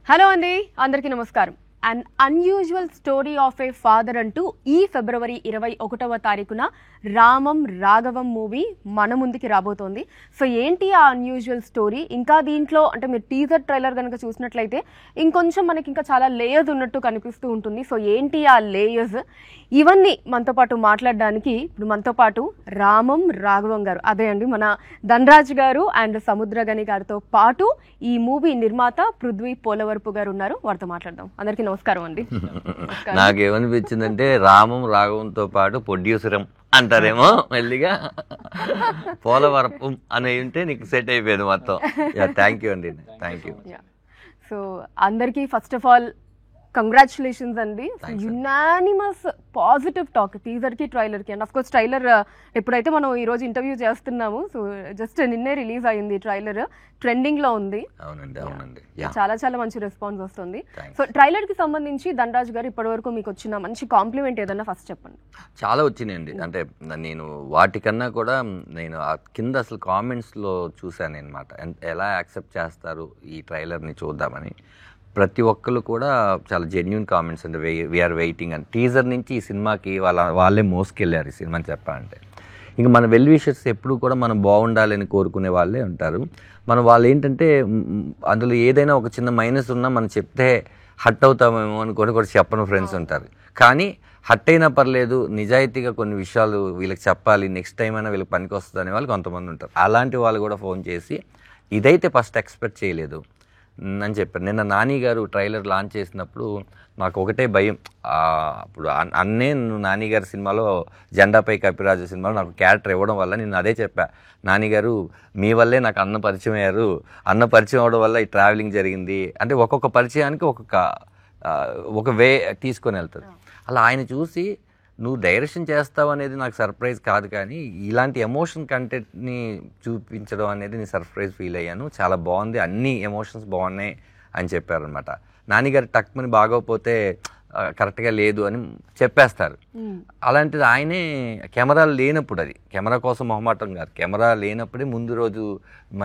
Hello అండి, అందరికీ నమస్కారం. An unusual story of a father అంటూ ఈ ఫిబ్రవరి 21వ తారీఖున రామం రాఘవం మూవీ మన ముందుకి రాబోతోంది. సో ఏంటి ఆ అన్యూజువల్ స్టోరీ? ఇంకా దీంట్లో అంటే మీరు టీజర్ ట్రైలర్ కనుక చూసినట్లయితే ఇంకొంచెం మనకి ఇంకా చాలా లేయర్స్ ఉన్నట్టు కనిపిస్తూ ఉంటుంది. సో ఏంటి ఆ లేయర్స్? ఇవన్నీ మనతో పాటు మాట్లాడడానికి ఇప్పుడు మనతో పాటు రామం రాఘవం గారు, అదే అండి మన ధనరాజ్ గారు అండ్ సముద్రగని గారితో పాటు ఈ మూవీ నిర్మాత పృథ్వీ పోలవరపు గారు ఉన్నారు. వారితో మాట్లాడదాం. అందరికీ నమస్కారం అండి. నాకేమనిపించిందంటే రామం రాఘవంతో పాటు ప్రొడ్యూసరం అంటారేమో మెల్లిగా పోలవరపు అని ఉంటే నీకు సెట్ అయిపోయింది మొత్తం. థ్యాంక్ యూ అండి, థ్యాంక్ యూ. సో అందరికీ ఫస్ట్ ఆఫ్ ఆల్ కంగ్రాచులేషన్స్ అండి. యునానిమస్ పాజిటివ్ టాక్ టీజర్కి ట్రైలర్కి. అండ్ అఫ్కోర్స్ ట్రైలర్ ఎప్పుడైతే మనం ఈరోజు ఇంటర్వ్యూ చేస్తున్నాము, సో జస్ట్ నిన్నే రిలీజ్ అయ్యింది ట్రైలర్, ట్రెండింగ్లో ఉంది. అవునండి, అవునండి, చాలా చాలా మంచి రెస్పాన్స్ వస్తుంది. సో ట్రైలర్కి సంబంధించి ధనరాజ్ గారు ఇప్పటివరకు మీకు వచ్చిన మంచి కాంప్లిమెంట్ ఏదన్నా ఫస్ట్ చెప్పండి. చాలా వచ్చినాయండి. అంటే నేను వాటికన్నా కూడా నేను కింద అసలు కామెంట్స్లో చూశాను అనమాట, ఎలా యాక్సెప్ట్ చేస్తారు ఈ ట్రైలర్ని చూద్దామని. ప్రతి ఒక్కరు కూడా చాలా జెన్యున్ కామెంట్స్ అండి. వీఆర్ వెయిటింగ్ అని. టీజర్ నుంచి ఈ సినిమాకి వాళ్ళే మోసుకెళ్ళారు ఈ సినిమాని చెప్పాలంటే. ఇంకా మన వెల్ విషర్స్ ఎప్పుడు కూడా మనం బాగుండాలని కోరుకునే వాళ్ళే ఉంటారు. వాళ్ళు ఏంటంటే అందులో ఏదైనా ఒక చిన్న మైనస్ ఉన్నా మనం చెప్తే హట్ అవుతామేమో అని కూడా చెప్పని ఫ్రెండ్స్ ఉంటారు. కానీ హట్ అయినా పర్లేదు, నిజాయితీగా కొన్ని విషయాలు వీళ్ళకి చెప్పాలి, నెక్స్ట్ టైం అయినా వీళ్ళకి పనికి వస్తుంది అనే వాళ్ళు కొంతమంది ఉంటారు. అలాంటి వాళ్ళు కూడా ఫోన్ చేసి ఇదైతే ఫస్ట్ ఎక్స్పెక్ట్ చేయలేదు అని చెప్పారు. నిన్న నాని గారు ట్రైలర్ లాంచ్ చేసినప్పుడు నాకు ఒకటే భయం. అప్పుడు నువ్వు నాని గారి సినిమాలో జెండాపై కపిరాజు సినిమాలో నాకు క్యారెక్టర్ ఇవ్వడం వల్ల నేను అదే చెప్పా, నాని గారు మీ వల్లే నాకు అన్న పరిచయం అయ్యారు, అన్న పరిచయం అవ్వడం వల్ల ఈ ట్రావెలింగ్ జరిగింది. అంటే ఒక్కొక్క పరిచయానికి ఒక వే తీసుకొని వెళ్తారు. అలా ఆయన చూసి నువ్వు డైరెక్షన్ చేస్తావు అనేది నాకు సర్ప్రైజ్ కాదు, కానీ ఇలాంటి ఎమోషన్ కంటెంట్ని చూపించడం అనేది నేను సర్ప్రైజ్ ఫీల్ అయ్యాను. చాలా బాగుంది, అన్ని ఎమోషన్స్ బాగున్నాయి అని చెప్పారనమాట. నాన్నగారు టక్మని బాగోకపోతే కరెక్ట్గా లేదు అని చెప్పేస్తారు. అలాంటిది ఆయనే కెమెరా లేనప్పుడు, అది కెమెరా కోసం మొహమాటం కాదు, కెమెరా లేనప్పుడే ముందు రోజు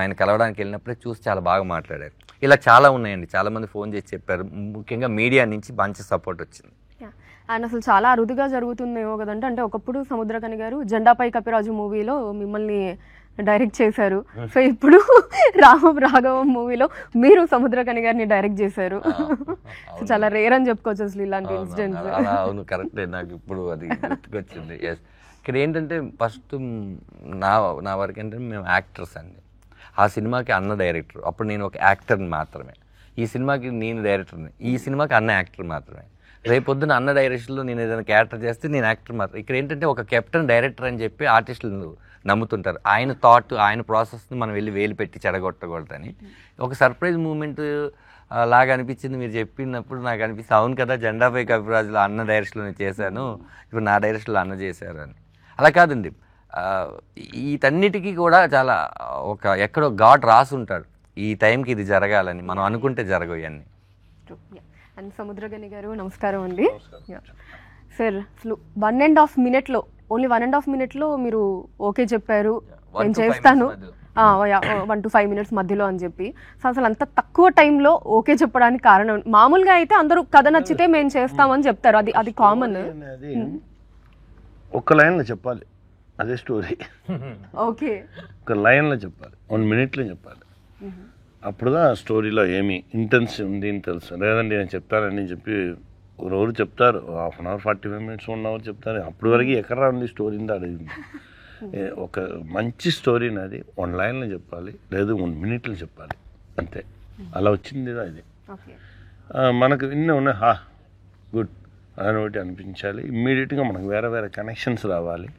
ఆయన కలవడానికి వెళ్ళినప్పుడే చూసి చాలా బాగా మాట్లాడారు. ఇలా చాలా ఉన్నాయండి. చాలామంది ఫోన్ చేసి చెప్పారు. ముఖ్యంగా మీడియా నుంచి మంచి సపోర్ట్ వచ్చింది. అండ్ అసలు చాలా అరుదుగా జరుగుతుందేమో కదంటే, అంటే ఒకప్పుడు సముద్రకని గారు జెండాపై కపిరాజు మూవీలో మిమ్మల్ని డైరెక్ట్ చేశారు. సో ఇప్పుడు రామం రాఘవం మూవీలో మీరు సముద్రకని గారిని డైరెక్ట్ చేశారు. చాలా రేర్ అని చెప్పుకోవచ్చు అసలు ఇలాంటి ఇన్సిడెంట్స్. అవును, కరెక్టే. నాకు ఇప్పుడు అది గుర్తుకొచ్చింది. ఎస్, ఇక్కడ ఏంటంటే ఫస్ట్ నా వరకు ఏంటంటే మేము యాక్టర్స్ అండి. ఆ సినిమాకి అన్న డైరెక్టర్, అప్పుడు నేను ఒక యాక్టర్ని మాత్రమే. ఈ సినిమాకి నేను డైరెక్టర్ని, ఈ సినిమాకి అన్న యాక్టర్ మాత్రమే. రేపొద్దున అన్న డైరెక్షన్లో నేను ఏదైనా క్యారెక్టర్ చేస్తే నేను యాక్టర్ మాత్రం. ఇక్కడ ఏంటంటే ఒక కెప్టెన్ డైరెక్టర్ అని చెప్పి ఆర్టిస్టులు నమ్ముతుంటారు. ఆయన థాట్, ఆయన ప్రాసెస్ని మనం వెళ్ళి వేలు పెట్టి చెడగొట్టకూడదని ఒక సర్ప్రైజ్ మూమెంట్ లాగా అనిపించింది. మీరు చెప్పినప్పుడు నాకు అనిపిస్తుంది, అవును కదా, జెండాపై కపిరాజులో అన్న డైరెక్షన్లో నేను చేశాను, ఇప్పుడు నా డైరెక్షన్లో అన్న చేశారు అని. అలా కాదండి, వీటన్నిటికీ కూడా చాలా ఎక్కడో గాడ్ రాసి ఉంటాడు, ఈ టైంకి ఇది జరగాలని. మనం అనుకుంటే జరగవు ఇవన్నీ. అండ్ సముద్రగని గారు నమస్కారం అండి. సార్, అసలు 1.5 minute ఓన్లీ 1.5 minute మీరు ఓకే చెప్పారు, నేను చేస్తాను 1 to 5 minutes మధ్యలో అని చెప్పి. సో అసలు అంత తక్కువ టైంలో ఓకే చెప్పడానికి కారణం? మామూలుగా అయితే అందరూ కథ నచ్చితే మేము చేస్తామని చెప్తారు, అది కామన్. ఒక్క లైన్లో చెప్పాలి, అదే స్టోరీ. ఓకే, ఒక లైన్లో చెప్పాలి, 1 minute చెప్పాలి. అప్పుడుగా స్టోరీలో ఏమి ఇంటెన్స్ ఉంది అని తెలుసు. లేదండి నేను చెప్తానని చెప్పి రోజు చెప్తారు, 1 hour 45 minutes 1 hour చెప్తారు. అప్పటి వరకు ఎక్కడ ఉంది స్టోరీ అడిగింది. ఒక మంచి స్టోరీని అది 1 line చెప్పాలి, లేదు 1 minute చెప్పాలి, అంతే. అలా వచ్చింది ఇది. మనకు ఇన్ని ఉన్నాయి, గుడ్ అని ఒకటి అనిపించాలి. ఇమ్మీడియట్గా మనకు వేరే వేరే కనెక్షన్స్ రావాలి.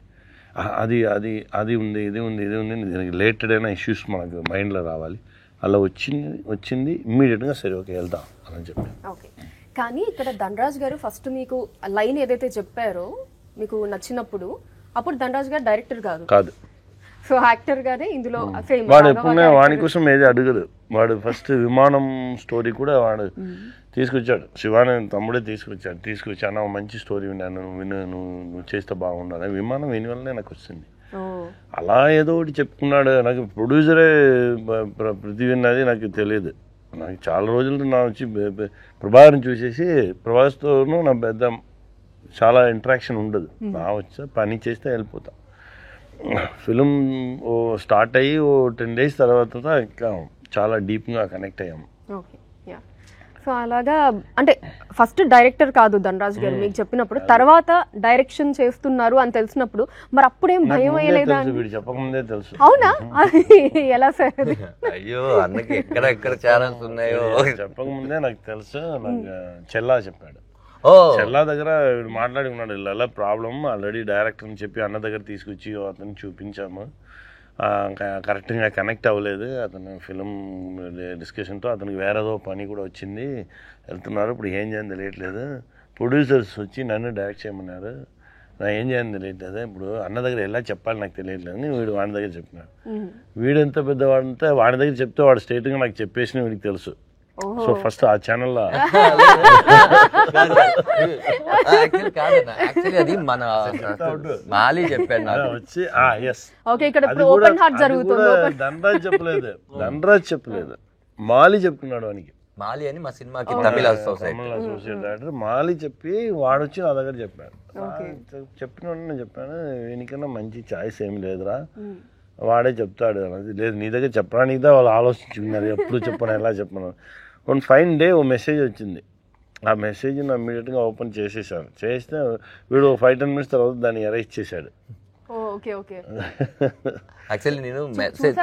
అది అది అది ఉంది, ఇది ఉంది, ఇది ఉంది, దీనికి రిలేటెడ్ అయిన ఇష్యూస్ మనకు మైండ్లో రావాలి. అలా వచ్చింది ఇమ్మీడియట్గా సరే ఓకే వెళ్దాం అని చెప్పి. ఓకే, కానీ ఇక్కడ ధనరాజ్ గారు ఫస్ట్ మీకు లైన్ ఏదైతే చెప్పారో మీకు నచ్చినప్పుడు, అప్పుడు ధనరాజ్ గారు డైరెక్టర్ కాదు, సో యాక్టర్ గారే ఇందులో. వాడు ఎప్పుడైనా వాడి కోసం ఏది అడగదు. వాడు ఫస్ట్ విమానం స్టోరీ కూడా వాడు తీసుకొచ్చాడు, శివాని తమ్ముడే తీసుకొచ్చాను, మంచి స్టోరీ విన్నాను, నువ్వు చేస్తే బాగుండాలి. విమానం విని వల్లనే నాకు వచ్చింది. అలా ఏదో ఒకటి చెప్పుకున్నాడు. నాకు ప్రొడ్యూసరే పృథ్వీ అన్నది నాకు తెలియదు. నాకు చాలా రోజులు నా వచ్చి ప్రభాకర్ని చూసేసి ప్రభాస్తోనూ నా పెద్ద చాలా ఇంటరాక్షన్ ఉండదు. నా వచ్చా పని చేస్తే వెళ్ళిపోతా. ఫిలిం స్టార్ట్ అయ్యి 10 days తర్వాత ఇంకా చాలా డీప్గా కనెక్ట్ అయ్యాము. Okay, yeah. సో అలాగా అంటే ఫస్ట్ డైరెక్టర్ కాదు ధనరాజ్ గారు మీకు చెప్పినప్పుడు, తర్వాత డైరెక్షన్ చేస్తున్నారు అని తెలిసినప్పుడు మరి అప్పుడేం భయం అయ్యలేదా? వీడు చెప్పకముందే తెలుసు. అవునా? ఎలా సార్? అయ్యో అన్నకి ఎక్కడ ఛానల్స్ ఉన్నాయో చెప్పకముందే నాకు తెలుసు. నాకు చెల్లా చెప్పాడు. చెల్లా దగ్గర మాట్లాడి ఉన్నాడు, ఇలా ప్రాబ్లం ఆల్రెడీ డైరెక్టర్ అని చెప్పి అన్న దగ్గర తీసుకొచ్చి అతను చూపించాము, కరెక్ట్గా కనెక్ట్ అవ్వలేదు అతను ఫిలిం డిస్కషన్తో, అతనికి వేరేదో పని కూడా వచ్చింది, వెళ్తున్నారు, ఇప్పుడు ఏం చేయాలని తెలియట్లేదు, ప్రొడ్యూసర్స్ వచ్చి నన్ను డైరెక్ట్ చేయమన్నారు, నా ఏం చేయాలని తెలియట్లేదు, ఇప్పుడు అన్న దగ్గర ఎలా చెప్పాలి నాకు తెలియట్లేదు అని వీడు వాడి దగ్గర చెప్పినాడు. వీడు ఎంత పెద్దవాడంటే వాడి దగ్గర చెప్తే వాడు స్ట్రైట్గా నాకు చెప్పేసిన వీడికి తెలుసు. సో ఫస్ట్ ఆ ఛానల్లో అది మన మాలి చెప్పాడు నాకు వచ్చి ధనరాజ్ చెప్పలేదు మాలి చెప్తున్నాడు వానికి. మాలి అని మా సినిమాకి తమిళ అసోసియేట్ డైరెక్టర్ మాలి చెప్పి వాడు వచ్చి నా దగ్గర చెప్పాడు. చెప్పిన నేను చెప్పాను వీనికన్నా మంచి ఛాయిస్ ఏమి లేదురా, వాడే చెప్తాడు. లేదు నీ దగ్గర చెప్పడానికిదా వాళ్ళు ఆలోచించుకున్నారు, ఎప్పుడు చెప్పను ఎలా చెప్పను. వన్ ఫైన్ డే ఓ మెసేజ్ వచ్చింది, ఆ మెసేజ్ని ఇమ్మీడియట్గా ఓపెన్ చేసేసాను. చేస్తే వీడు 5-10 minutes తర్వాత దాన్ని ఎరేజ్ చేశాడు. యాక్చువల్లీ నేను మెసేజ్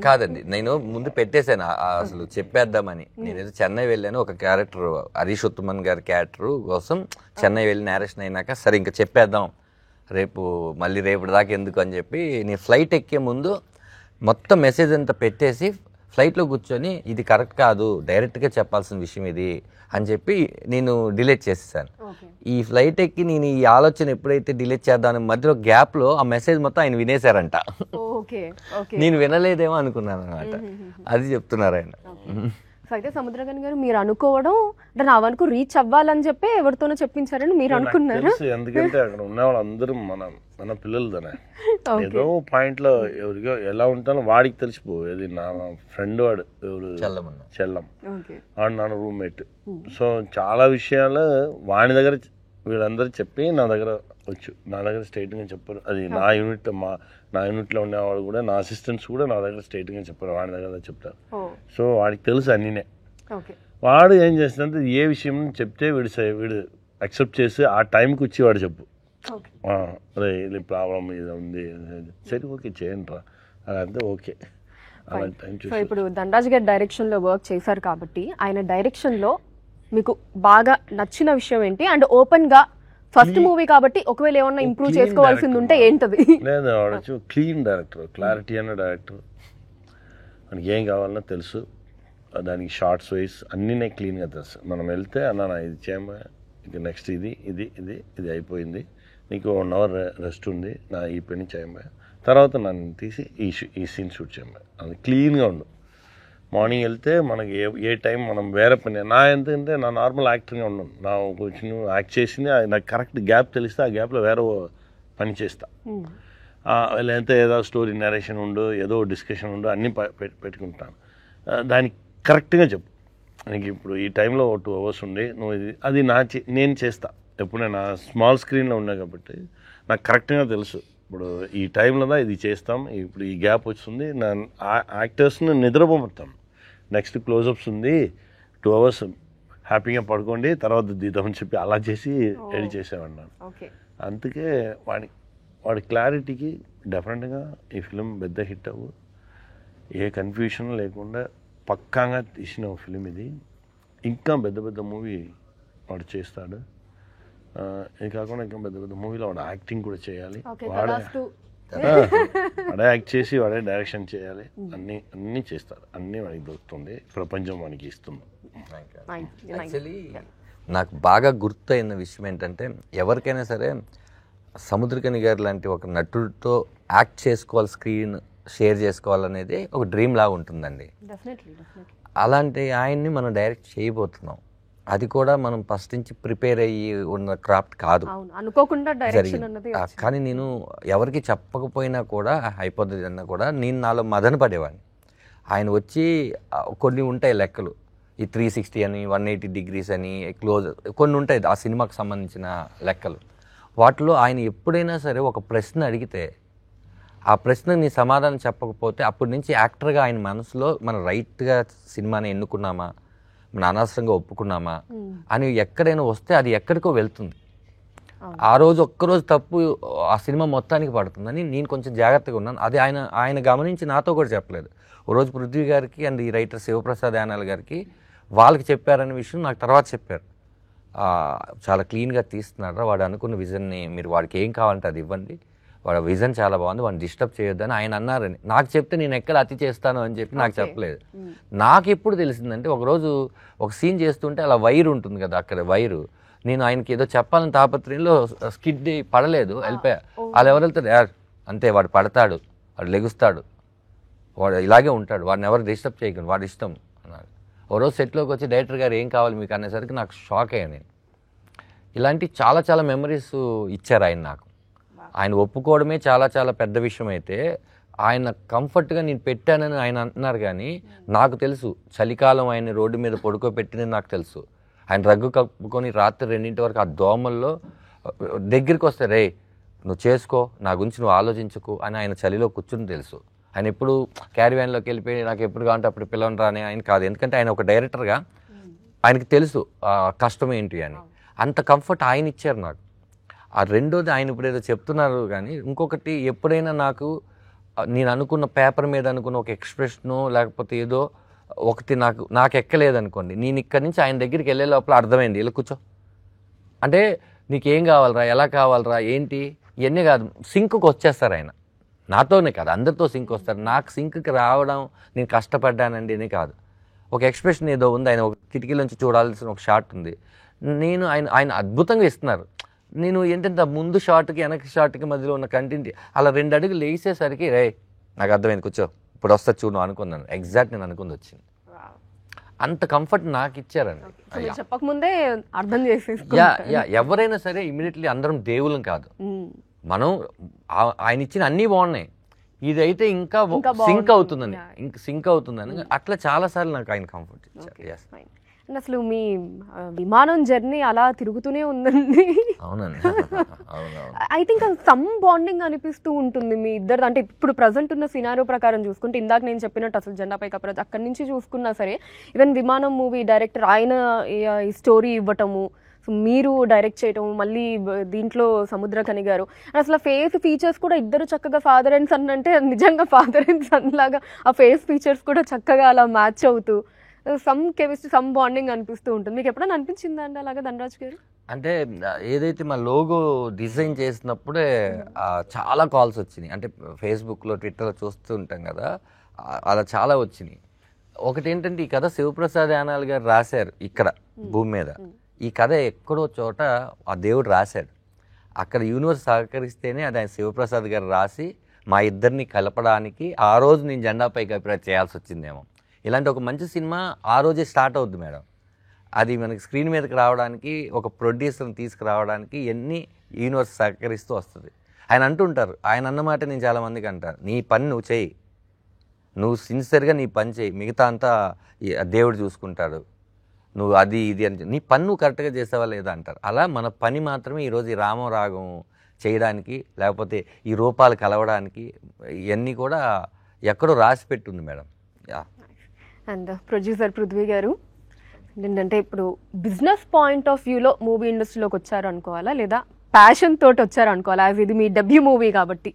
కాదండి, నేను ముందు పెట్టేశాను అసలు చెప్పేద్దామని. నేనైతే చెన్నై వెళ్ళాను, ఒక క్యారెక్టర్ హరీష్ ఉత్తమన్ గారి క్యారెక్టర్ కోసం చెన్నై వెళ్ళి నేరేషన్ అయినాక సరే ఇంకా చెప్పేద్దాం మళ్ళీ రేపటి దాకా ఎందుకు అని చెప్పి నేను ఫ్లైట్ ఎక్కే ముందు మొత్తం మెసేజ్ అంతా పెట్టేసి ఫ్లైట్లో కూర్చొని ఇది కరెక్ట్ కాదు, డైరెక్ట్గా చెప్పాల్సిన విషయం ఇది అని చెప్పి నేను డిలీట్ చేసేసాను. ఈ ఫ్లైట్ ఎక్కి నేను ఈ ఆలోచన ఎప్పుడైతే డిలీట్ చేద్దాం మధ్యలో గ్యాప్లో ఆ మెసేజ్ మొత్తం ఆయన వినేశారంట. నేను వినలేదేమో అనుకున్నాను అనమాట, అది చెప్తున్నారు ఆయన. సో అయితే సముద్రగని గారు మీరు అనుకోవడం అంటే నా వరకు రీచ్ అవ్వాలని చెప్పి ఎవరితోనో చెప్పించారని మీరు అనుకున్నారు. ఎందుకంటే అక్కడ ఉన్న వాళ్ళందరూ మన పిల్లలు దానే ఏదో పాయింట్ లో ఎవరికో ఎలా ఉంటానో వాడికి తెలిసిపోయేది. నా ఫ్రెండ్ వాడు ఎవరు చెల్లం వాడు నా రూమ్మేట్. సో చాలా విషయాలు వాడి దగ్గర వీళ్ళందరూ చెప్పి నా దగ్గర నా దగ్గర స్ట్రైట్గా చెప్పారు. అది నా యూనిట్లో ఉండేవాడు కూడా, నా అసిస్టెంట్స్ కూడా నా దగ్గర స్ట్రైట్గా చెప్పారు, వాడి దగ్గర చెప్తారు. సో వాడికి తెలుసు అన్నీనే. వాడు ఏం చేస్తుందంటే ఏ విషయం చెప్తే వీడు అక్సెప్ట్ చేసి ఆ టైంకి వచ్చి వాడు చెప్పు, అదే ఇది ప్రాబ్లం ఇది ఉంది, సరే ఓకే చేయండి రా అదంతా ఓకే. సో ఇప్పుడు ధనరాజ్ గారి డైరెక్షన్లో వర్క్ చేశారు కాబట్టి ఆయన డైరెక్షన్లో మీకు బాగా నచ్చిన విషయం ఏంటి? అండ్ ఓపెన్గా ఫస్ట్ మూవీ కాబట్టి ఒకవేళ ఏమన్నా ఇంప్రూవ్ చేసుకోవాల్సింది ఉంటే ఏంటది? లేదు వాడచ్చు క్లీన్ డైరెక్టర్, క్లారిటీ అన్న డైరెక్టర్, మనకి ఏం కావాలన్నా తెలుసు, దానికి షార్ట్స్ వైజ్ అన్నీ క్లీన్గా తెలుసు. మనం వెళ్తే అన్న ఇది చేయమా, ఇది నెక్స్ట్ ఇది ఇది ఇది ఇది అయిపోయింది, నీకు 1 hour రెస్ట్ ఉంది, నా ఈ పని చేయమా, తర్వాత నన్ను తీసి ఈ సీన్ షూట్ చేయమా, అది క్లీన్గా ఉండు. మార్నింగ్ వెళ్తే మనకి ఏ టైం మనం వేరే పని నా ఎంతంటే నా నార్మల్ యాక్టర్గా ఉండను, నా కొంచెం యాక్ట్ చేసింది నాకు కరెక్ట్ గ్యాప్ తెలిస్తే ఆ గ్యాప్లో వేరే పని చేస్తా. లేదంటే ఏదో స్టోరీ నరేషన్ ఉండు, ఏదో డిస్కషన్ ఉండు, అన్నీ పెట్టుకుంటాను. దానికి కరెక్ట్గా చెప్పు, నీకు ఇప్పుడు ఈ టైంలో 2 hours ఉండి నువ్వు ఇది అది నేను చేస్తా. ఎప్పుడు నేను స్మాల్ స్క్రీన్లో ఉన్నా కాబట్టి నాకు కరెక్ట్గా తెలుసు, ఇప్పుడు ఈ టైంలో ఇది చేస్తాం, ఇప్పుడు ఈ గ్యాప్ వస్తుంది, నా యాక్టర్స్ని నిద్రపోతాం, నెక్స్ట్ క్లోజప్స్ ఉంది, 2 hours హ్యాపీగా పడుకోండి తర్వాత దిద్దామని చెప్పి అలా చేసి ఎడిట్ చేసేవాడినాను. అందుకే వాడి క్లారిటీకి డెఫినెట్గా ఈ ఫిలిం పెద్ద హిట్ అవ్వు, ఏ కన్ఫ్యూషన్ లేకుండా పక్కాగా తీసిన ఫిలిం ఇది. ఇంకా పెద్ద పెద్ద మూవీ వాడు చేస్తాడు, ఇది కాకుండా ఇంకా పెద్ద పెద్ద మూవీలో వాడు యాక్టింగ్ కూడా చేయాలి, వాడే యాక్ట్ చేసి వాడే డైరెక్షన్ చేయాలి, అన్నీ చేస్తారు, అన్నీ వాడికి దొరుకుతుంది, ప్రపంచం వానికి ఇస్తుంది. యాక్చువల్లీ నాకు బాగా గుర్తయిన విషయం ఏంటంటే ఎవరికైనా సరే సముద్రకని గారు లాంటి ఒక నటుడితో యాక్ట్ చేసుకోవాలి, స్క్రీన్ షేర్ చేసుకోవాలనేది ఒక డ్రీమ్ లాగా ఉంటుందండి. అలాంటి ఆయన్ని మనం డైరెక్ట్ చేయబోతున్నాం, అది కూడా మనం ఫస్ట్ నుంచి ప్రిపేర్ అయ్యి ఉన్న క్రాఫ్ట్ కాదు, అనుకోకుండా కానీ నేను ఎవరికి చెప్పకపోయినా కూడా అయిపోతుంది అన్నా కూడా నేను నాలో మదన పడేవాడిని. ఆయన వచ్చి కొన్ని ఉంటాయి లెక్కలు, ఈ 360 అని 180 degrees అని క్లోజ్ కొన్ని ఉంటాయి ఆ సినిమాకి సంబంధించిన లెక్కలు. వాటిలో ఆయన ఎప్పుడైనా సరే ఒక ప్రశ్న అడిగితే ఆ ప్రశ్నకు నీ సమాధానం చెప్పకపోతే అప్పటి నుంచి యాక్టర్గా ఆయన మనసులో మనం రైట్గా సినిమాని ఎన్నుకున్నామా, మన అనవసరంగా ఒప్పుకున్నామా అని ఎక్కడైనా వస్తే అది ఎక్కడికో వెళ్తుంది. ఆ రోజు ఒక్కరోజు తప్పు ఆ సినిమా మొత్తానికి పడుతుందని నేను కొంచెం జాగ్రత్తగా ఉన్నాను. అది ఆయన గమనించి నాతో కూడా చెప్పలేదు. ఓ రోజు పృథ్వీ గారికి అండ్ ఈ రైటర్ శివప్రసాద్ యానాల్ గారికి వాళ్ళకి చెప్పారనే విషయం నాకు తర్వాత చెప్పారు. చాలా క్లీన్గా తీస్తున్నాడు వాడు అనుకున్న విజన్ని, మీరు వాడికి ఏం కావాలంటే అది ఇవ్వండి, వాడి విజన్ చాలా బాగుంది, వాడిని డిస్టర్బ్ చేయొద్దని ఆయన అన్నారని. నాకు చెప్తే నేను ఎక్కడ అతి చేస్తాను అని చెప్పి నాకు చెప్పలేదు. నాకు ఎప్పుడు తెలిసిందంటే ఒకరోజు ఒక సీన్ చేస్తుంటే అలా వైర్ ఉంటుంది కదా, అక్కడ వైరు, నేను ఆయనకి ఏదో చెప్పాలని తాపత్రయంలో స్కిడ్ పడలేదు, వెళ్ళిపోయా. వాళ్ళు ఎవరు వెళ్తారు, అంతే వాడు పడతాడు, వాడు లెగుస్తాడు, వాడు ఇలాగే ఉంటాడు, వాడిని ఎవరు డిస్టర్బ్ చేయకండి, వాడి ఇష్టం అన్నాడు. ఓ రోజు సెట్లోకి వచ్చి డైరెక్టర్ గారు ఏం కావాలి మీకు అనేసరికి నాకు షాక్ అయ్యాను నేను. ఇలాంటి చాలా చాలా మెమరీస్ ఇచ్చారు ఆయన నాకు. ఆయన ఒప్పుకోవడమే చాలా చాలా పెద్ద విషయం అయితే ఆయన కంఫర్ట్గా నేను పెట్టానని ఆయన అంటున్నారు. కానీ నాకు తెలుసు చలికాలం ఆయన రోడ్డు మీద పడుకోబెట్టినది నాకు తెలుసు. ఆయన రగ్గు కప్పుకొని రాత్రి 2 వరకు ఆ దోమల్లో దగ్గరికి వస్తే, రే నువ్వు చేసుకో, నా గురించి నువ్వు ఆలోచించుకో అని ఆయన చలిలో కూర్చుని తెలుసు. ఆయన ఎప్పుడు క్యారీవ్యాన్లోకి వెళ్ళిపోయి నాకు ఎప్పుడు కావాలంటే అప్పుడు పిల్లవని రాని ఆయన కాదు. ఎందుకంటే ఆయన ఒక డైరెక్టర్గా ఆయనకి తెలుసు కష్టం ఏంటి అని. అంత కంఫర్ట్ ఆయన ఇచ్చారు నాకు. ఆ రెండోది ఆయన ఇప్పుడు ఏదో చెప్తున్నారు. కానీ ఇంకొకటి ఎప్పుడైనా నేను అనుకున్న పేపర్ మీద అనుకున్న ఒక ఎక్స్ప్రెషను లేకపోతే ఏదో ఒకటి నాకు ఎక్కలేదనుకోండి, నేను ఇక్కడి నుంచి ఆయన దగ్గరికి వెళ్ళే లోపల అర్థమైంది, ఇలా కూర్చో అంటే నీకేం కావాలరా, ఎలా కావాలరా, ఏంటి ఇవన్నీ కాదు, సింక్కి వచ్చేస్తారు ఆయన. నాతోనే కాదు అందరితో సింక్ వస్తారు. నాకు సింక్కి రావడం నేను కష్టపడ్డానండి అని కాదు. ఒక ఎక్స్ప్రెషన్ ఏదో ఉంది, ఆయన ఒక కిటికీలోంచి చూడాల్సిన ఒక షాట్ ఉంది, నేను ఆయన అద్భుతంగా ఇస్తున్నారు. నేను ఏంటంటే ముందు షాట్కి వెనక షాట్కి మధ్యలో ఉన్న కంటెంట్ అలా 2 అడుగులు వేసేసరికి రే నాకు అర్థమైంది, కూర్చో ఇప్పుడు వస్తా చూడు అనుకున్నాను. ఎగ్జాక్ట్ నేను అనుకుంది వచ్చింది. అంత కంఫర్ట్ నాకు ఇచ్చారండి. చెప్పకముందే అర్థం చేసేసి ఎవరైనా సరే ఇమీడియట్లీ అందరం దేవులం కాదు. మనం ఆయన ఇచ్చిన అన్నీ బాగున్నాయి, ఇదైతే ఇంకా సింక్ అవుతుందని అట్లా చాలాసార్లు నాకు ఆయన కంఫర్ట్ ఇచ్చారు. అండ్ అసలు మీ విమానం జర్నీ అలా తిరుగుతూనే ఉందండి. అవునండి. ఐ థింక్ సమ్ బాండింగ్ అనిపిస్తూ ఉంటుంది మీ ఇద్దరు. అంటే ఇప్పుడు ప్రజెంట్ ఉన్న సినారియో ప్రకారం చూసుకుంటే ఇందాక నేను చెప్పినట్టు అసలు జెండాపై కప్రాజ్ అక్కడి నుంచి చూసుకున్నా సరే, ఈవెన్ విమానం మూవీ డైరెక్టర్ ఆయన ఈ స్టోరీ ఇవ్వటము, సో మీరు డైరెక్ట్ చేయటం, మళ్ళీ దీంట్లో సముద్రకని గారు, అసలు ఫేస్ ఫీచర్స్ కూడా ఇద్దరు చక్కగా ఫాదర్ అండ్ సన్ అంటే నిజంగా ఫాదర్ అండ్ సన్ లాగా ఆ ఫేస్ ఫీచర్స్ కూడా చక్కగా అలా మ్యాచ్ అవుతూ సమ్ కెమిస్ట్రీ సమ్ బాండింగ్ అనిపిస్తూ ఉంటుంది. మీకు ఎప్పుడైనా అనిపించిందా అండి అలాగా ధనరాజ్ గారు? అంటే ఏదైతే మా లోగో డిజైన్ చేసినప్పుడే చాలా కాల్స్ వచ్చినాయి. అంటే ఫేస్బుక్లో ట్విట్టర్లో చూస్తూ ఉంటాం కదా, అలా చాలా వచ్చినాయి. ఒకటి ఏంటంటే ఈ కథ శివప్రసాద్ యానాల్ గారు రాశారు ఇక్కడ భూమి మీద. ఈ కథ ఎక్కడో చోట ఆ దేవుడు రాశాడు, అక్కడ యూనివర్స్ సహకరిస్తేనే అది ఆయన శివప్రసాద్ గారు రాసి మా ఇద్దరిని కలపడానికి ఆ రోజు నేను జెండాపై కప్రాజ్ చేయాల్సి వచ్చిందేమో. ఇలాంటి ఒక మంచి సినిమా ఆ రోజే స్టార్ట్ అవుద్ది మేడం. అది మనకి స్క్రీన్ మీదకి రావడానికి, ఒక ప్రొడ్యూసర్ని తీసుకురావడానికి ఎన్ని యూనివర్స్ సహకరిస్తూ వస్తుంది. ఆయన అంటుంటారు, ఆయన అన్నమాట నేను చాలామందికి అంటాను, నీ పని నువ్వు చేయి, నువ్వు సిన్సియర్గా నీ పని చేయి, మిగతా అంతా దేవుడు చూసుకుంటాడు, నువ్వు అది ఇది అని నీ పని నువ్వు కరెక్ట్గా చేసావా లేదా అంటారు. అలా మన పని మాత్రమే ఈరోజు ఈ రామం రాగం చేయడానికి, లేకపోతే ఈ రూపాలు కలవడానికి ఇవన్నీ కూడా ఎక్కడో రాసి పెట్టుంది మేడం. అండ్ ప్రొడ్యూసర్ పృథ్వీ గారు ఏంటంటే ఇప్పుడు బిజినెస్ పాయింట్ ఆఫ్ వ్యూలో మూవీ ఇండస్ట్రీలోకి వచ్చారు అనుకోవాలా, లేదా ప్యాషన్ తోటి వచ్చారు అనుకోవాలా? ఇది మీ డెబ్యూ మూవీ కాబట్టి.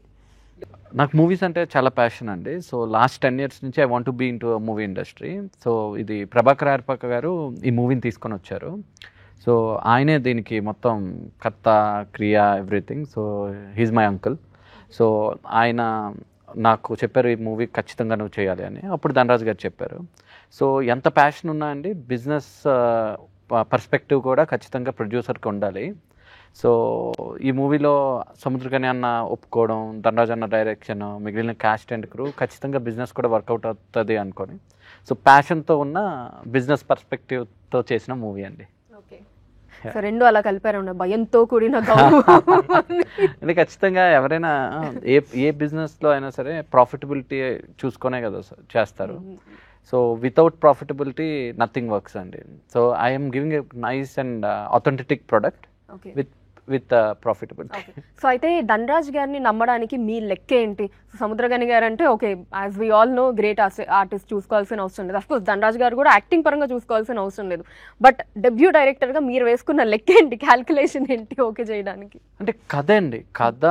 నాకు మూవీస్ అంటే చాలా ప్యాషన్ అండి. సో లాస్ట్ 10 years నుంచి I want to be into movie industry. So ఇది ప్రభాకర్ ఆర్పక గారు ఈ మూవీని తీసుకొని వచ్చారు. సో ఆయనే దీనికి మొత్తం కర్త, క్రియ, everything. So he's my uncle. So ఆయన నాకు చెప్పారు ఈ మూవీ ఖచ్చితంగా నువ్వు చేయాలి అని. అప్పుడు ధనరాజ్ గారు చెప్పారు. సో ఎంత ప్యాషన్ ఉన్నా అండి, బిజినెస్ పర్స్పెక్టివ్ కూడా ఖచ్చితంగా ప్రొడ్యూసర్కి ఉండాలి. సో ఈ మూవీలో సముద్రకని అన్న ఒప్పుకోవడం, ధనరాజ్ అన్న డైరెక్షన్, మిగిలిన క్యాస్ట్ అండ్ క్రూ ఖచ్చితంగా బిజినెస్ కూడా వర్కౌట్ అవుతుంది అనుకొని, సో ప్యాషన్తో ఉన్న బిజినెస్ పర్స్పెక్టివ్తో చేసిన మూవీ అండి. ఓకే. సో రెండు అలా కలిపారు భయంతో కూడిన గౌరవం. అంటే ఖచ్చితంగా ఎవరైనా ఏ బిజినెస్లో అయినా సరే ప్రాఫిటబిలిటీ చూసుకునే కదా చేస్తారు. So without profitability nothing works అండి. So I'm giving a nice and authentic product with profitability. So అయితే ధనరాజ్ గారిని నమ్మడానికి మీ లెక్క ఏంటి? సముద్రగని గారు అంటే okay, as we all know great artist, చూసుకోవాల్సిన అవసరం లేదు. అఫ్కోర్స్ ధనరాజ్ గారు కూడా యాక్టింగ్ పరంగా చూసుకోవాల్సిన అవసరం లేదు. బట్ డెబ్యూ డైరెక్టర్గా మీరు వేసుకున్న లెక్క ఏంటి, క్యాల్కులేషన్ ఏంటి ఓకే చేయడానికి? అంటే కథ అండి, కథ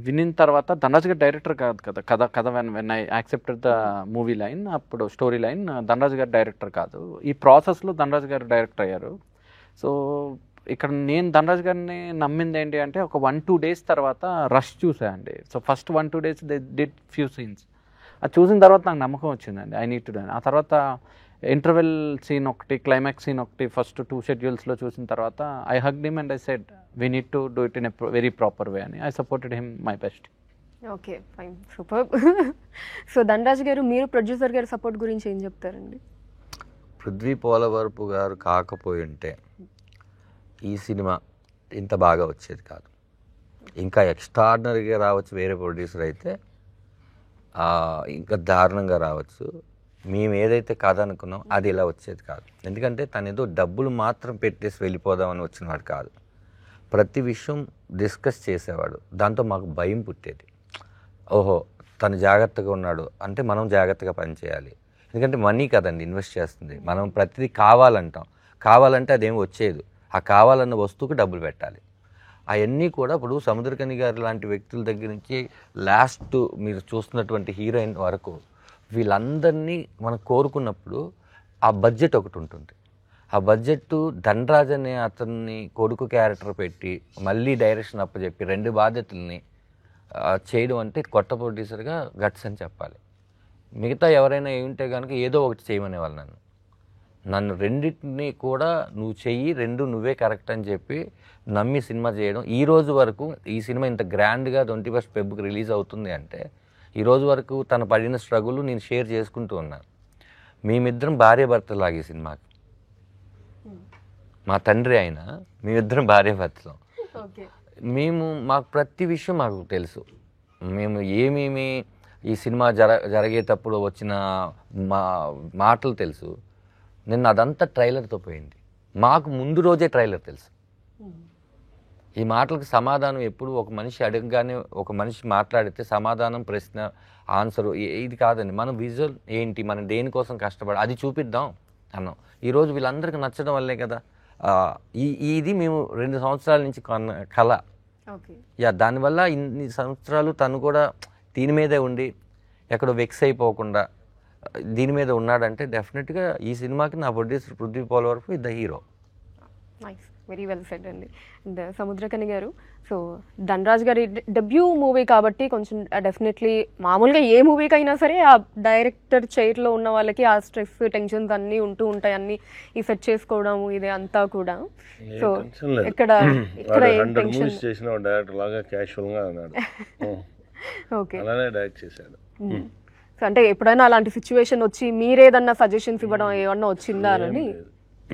వినిన తర్వాత ధనరాజ్ గారు డైరెక్టర్ కాదు కదా, కథ when I accepted the movie line, అప్పుడు స్టోరీ లైన్ ధనరాజ్ గారు డైరెక్టర్ కాదు. ఈ ప్రాసెస్లో ధనరాజ్ గారు డైరెక్టర్ అయ్యారు. సో ఇక్కడ నేను ధనరాజ్ గారిని నమ్మింది ఏంటి అంటే ఒక 1-2 days తర్వాత రష్ చూసాయండి. So first 1-2 days they did few scenes. అది చూసిన తర్వాత నాకు నమ్మకం వచ్చిందండి, ఐ నీడ్ టు డూ. ఆ తర్వాత ఇంటర్వెల్ సీన్ ఒకటి, క్లైమాక్స్ సీన్ ఒకటి ఫస్ట్ 2 schedules చూసిన తర్వాత I hugged him and I said we need to do it in a very proper way అని. I supported him my best. Okay fine, super. So Dhanraj గారు, మీరు producer గారి support గురించి ఏం చెప్తారండి? పృథ్వీ పోలవరపు గారు కాకపోయి ఉంటే ఈ సినిమా ఇంత బాగా వచ్చేది కాదు. ఇంకా ఎక్స్ట్రాడినరీగా రావచ్చు వేరే ప్రొడ్యూసర్ అయితే, ఇంకా దారుణంగా రావచ్చు. మేము ఏదైతే కాదు అనుకున్నాం అది ఇలా వచ్చేది కాదు. ఎందుకంటే తను ఏదో డబ్బులు మాత్రం పెట్టేసి వెళ్ళిపోదామని వచ్చినవాడు కాదు. ప్రతి విషయం డిస్కస్ చేసేవాడు. దాంతో మాకు భయం పుట్టేది. ఓహో, తను జాగ్రత్తగా ఉన్నాడు అంటే మనం జాగ్రత్తగా పనిచేయాలి. ఎందుకంటే మనీ కదండి ఇన్వెస్ట్ చేస్తుంది. మనం ప్రతిదీ కావాలంటాం, కావాలంటే అదేం వచ్చేది. ఆ కావాలన్న వస్తువుకి డబ్బులు పెట్టాలి. అవన్నీ కూడా ఇప్పుడు సముద్రకని గారు లాంటి వ్యక్తుల దగ్గర నుంచి లాస్ట్ మీరు చూస్తున్నటువంటి హీరోయిన్ వరకు వీళ్ళందరినీ మనం కోరుకున్నప్పుడు ఆ బడ్జెట్ ఒకటి ఉంటుంది. ఆ బడ్జెట్ ధనరాజ్ అనే అతన్ని కొడుకు క్యారెక్టర్ పెట్టి మళ్ళీ డైరెక్షన్ అప్పచెప్పి 2 బాధ్యతల్ని చేయడం అంటే కొత్త ప్రొడ్యూసర్గా గట్స్ అని చెప్పాలి. మిగతా ఎవరైనా ఏమింటే కనుక ఏదో ఒకటి చేయమనేవాళ్ళు నన్ను రెండింటిని కూడా నువ్వు చెయ్యి, 2 నువ్వే కరెక్ట్ అని చెప్పి నమ్మి సినిమా చేయడం. ఈ రోజు వరకు ఈ సినిమా ఇంత గ్రాండ్గా 21st February రిలీజ్ అవుతుంది అంటే ఈ రోజు వరకు తను పడిన స్ట్రగుల్ నేను షేర్ చేసుకుంటూ ఉన్నాను. మేమిద్దరం భార్య భర్తలాగే సినిమాకి. మా తండ్రి అయినా మేమిద్దరం భార్య భర్తలం. మాకు ప్రతి విషయం మాకు తెలుసు. మేము ఏమేమి ఈ సినిమా జరిగేటప్పుడు వచ్చిన మాటలు తెలుసు. నిన్న అదంతా ట్రైలర్తో పోయింది. మాకు ముందు రోజే ట్రైలర్ తెలుసు. ఈ మాటలకు సమాధానం ఎప్పుడు ఒక మనిషి అడగగానే ఒక మనిషి మాట్లాడితే సమాధానం, ప్రశ్న, ఆన్సర్ ఇది కాదండి. మనం విజువల్ ఏంటి, మనం దేనికోసం కష్టపడి అది చూపిద్దాం అన్నాం. ఈరోజు వీళ్ళందరికీ నచ్చడం వల్లే కదా. ఇది మేము 2 సంవత్సరాల నుంచి కళ. దానివల్ల ఇన్ని సంవత్సరాలు తను కూడా దీని మీదే ఉండి ఎక్కడో వెక్స్ అయిపోకుండా దీని మీద ఉన్నాడంటే డెఫినెట్గా ఈ సినిమాకి నా producer Prithvi Polavarapu the hero. Nice, very well said అండి. అండ్ సముద్రకని గారు, సో ధనరాజ్ గారి డెబ్యూ మూవీ కాబట్టి కొంచెం డెఫినెట్లీ మామూలుగా ఏ మూవీకి అయినా సరే ఆ డైరెక్టర్ చైర్లో ఉన్న వాళ్ళకి ఆ స్ట్రెస్, టెన్షన్స్ అన్నీ ఉంటూ ఉంటాయి. అన్నీ ఈ సెట్ చేసుకోవడం ఇది అంతా కూడా. సో ఇక్కడ ఓకే, అంటే ఎప్పుడైనా అలాంటి సిచ్యువేషన్ వచ్చి మీరేదన్నా సజెషన్స్ ఇవ్వడం ఏమన్నా వచ్చిందా అని?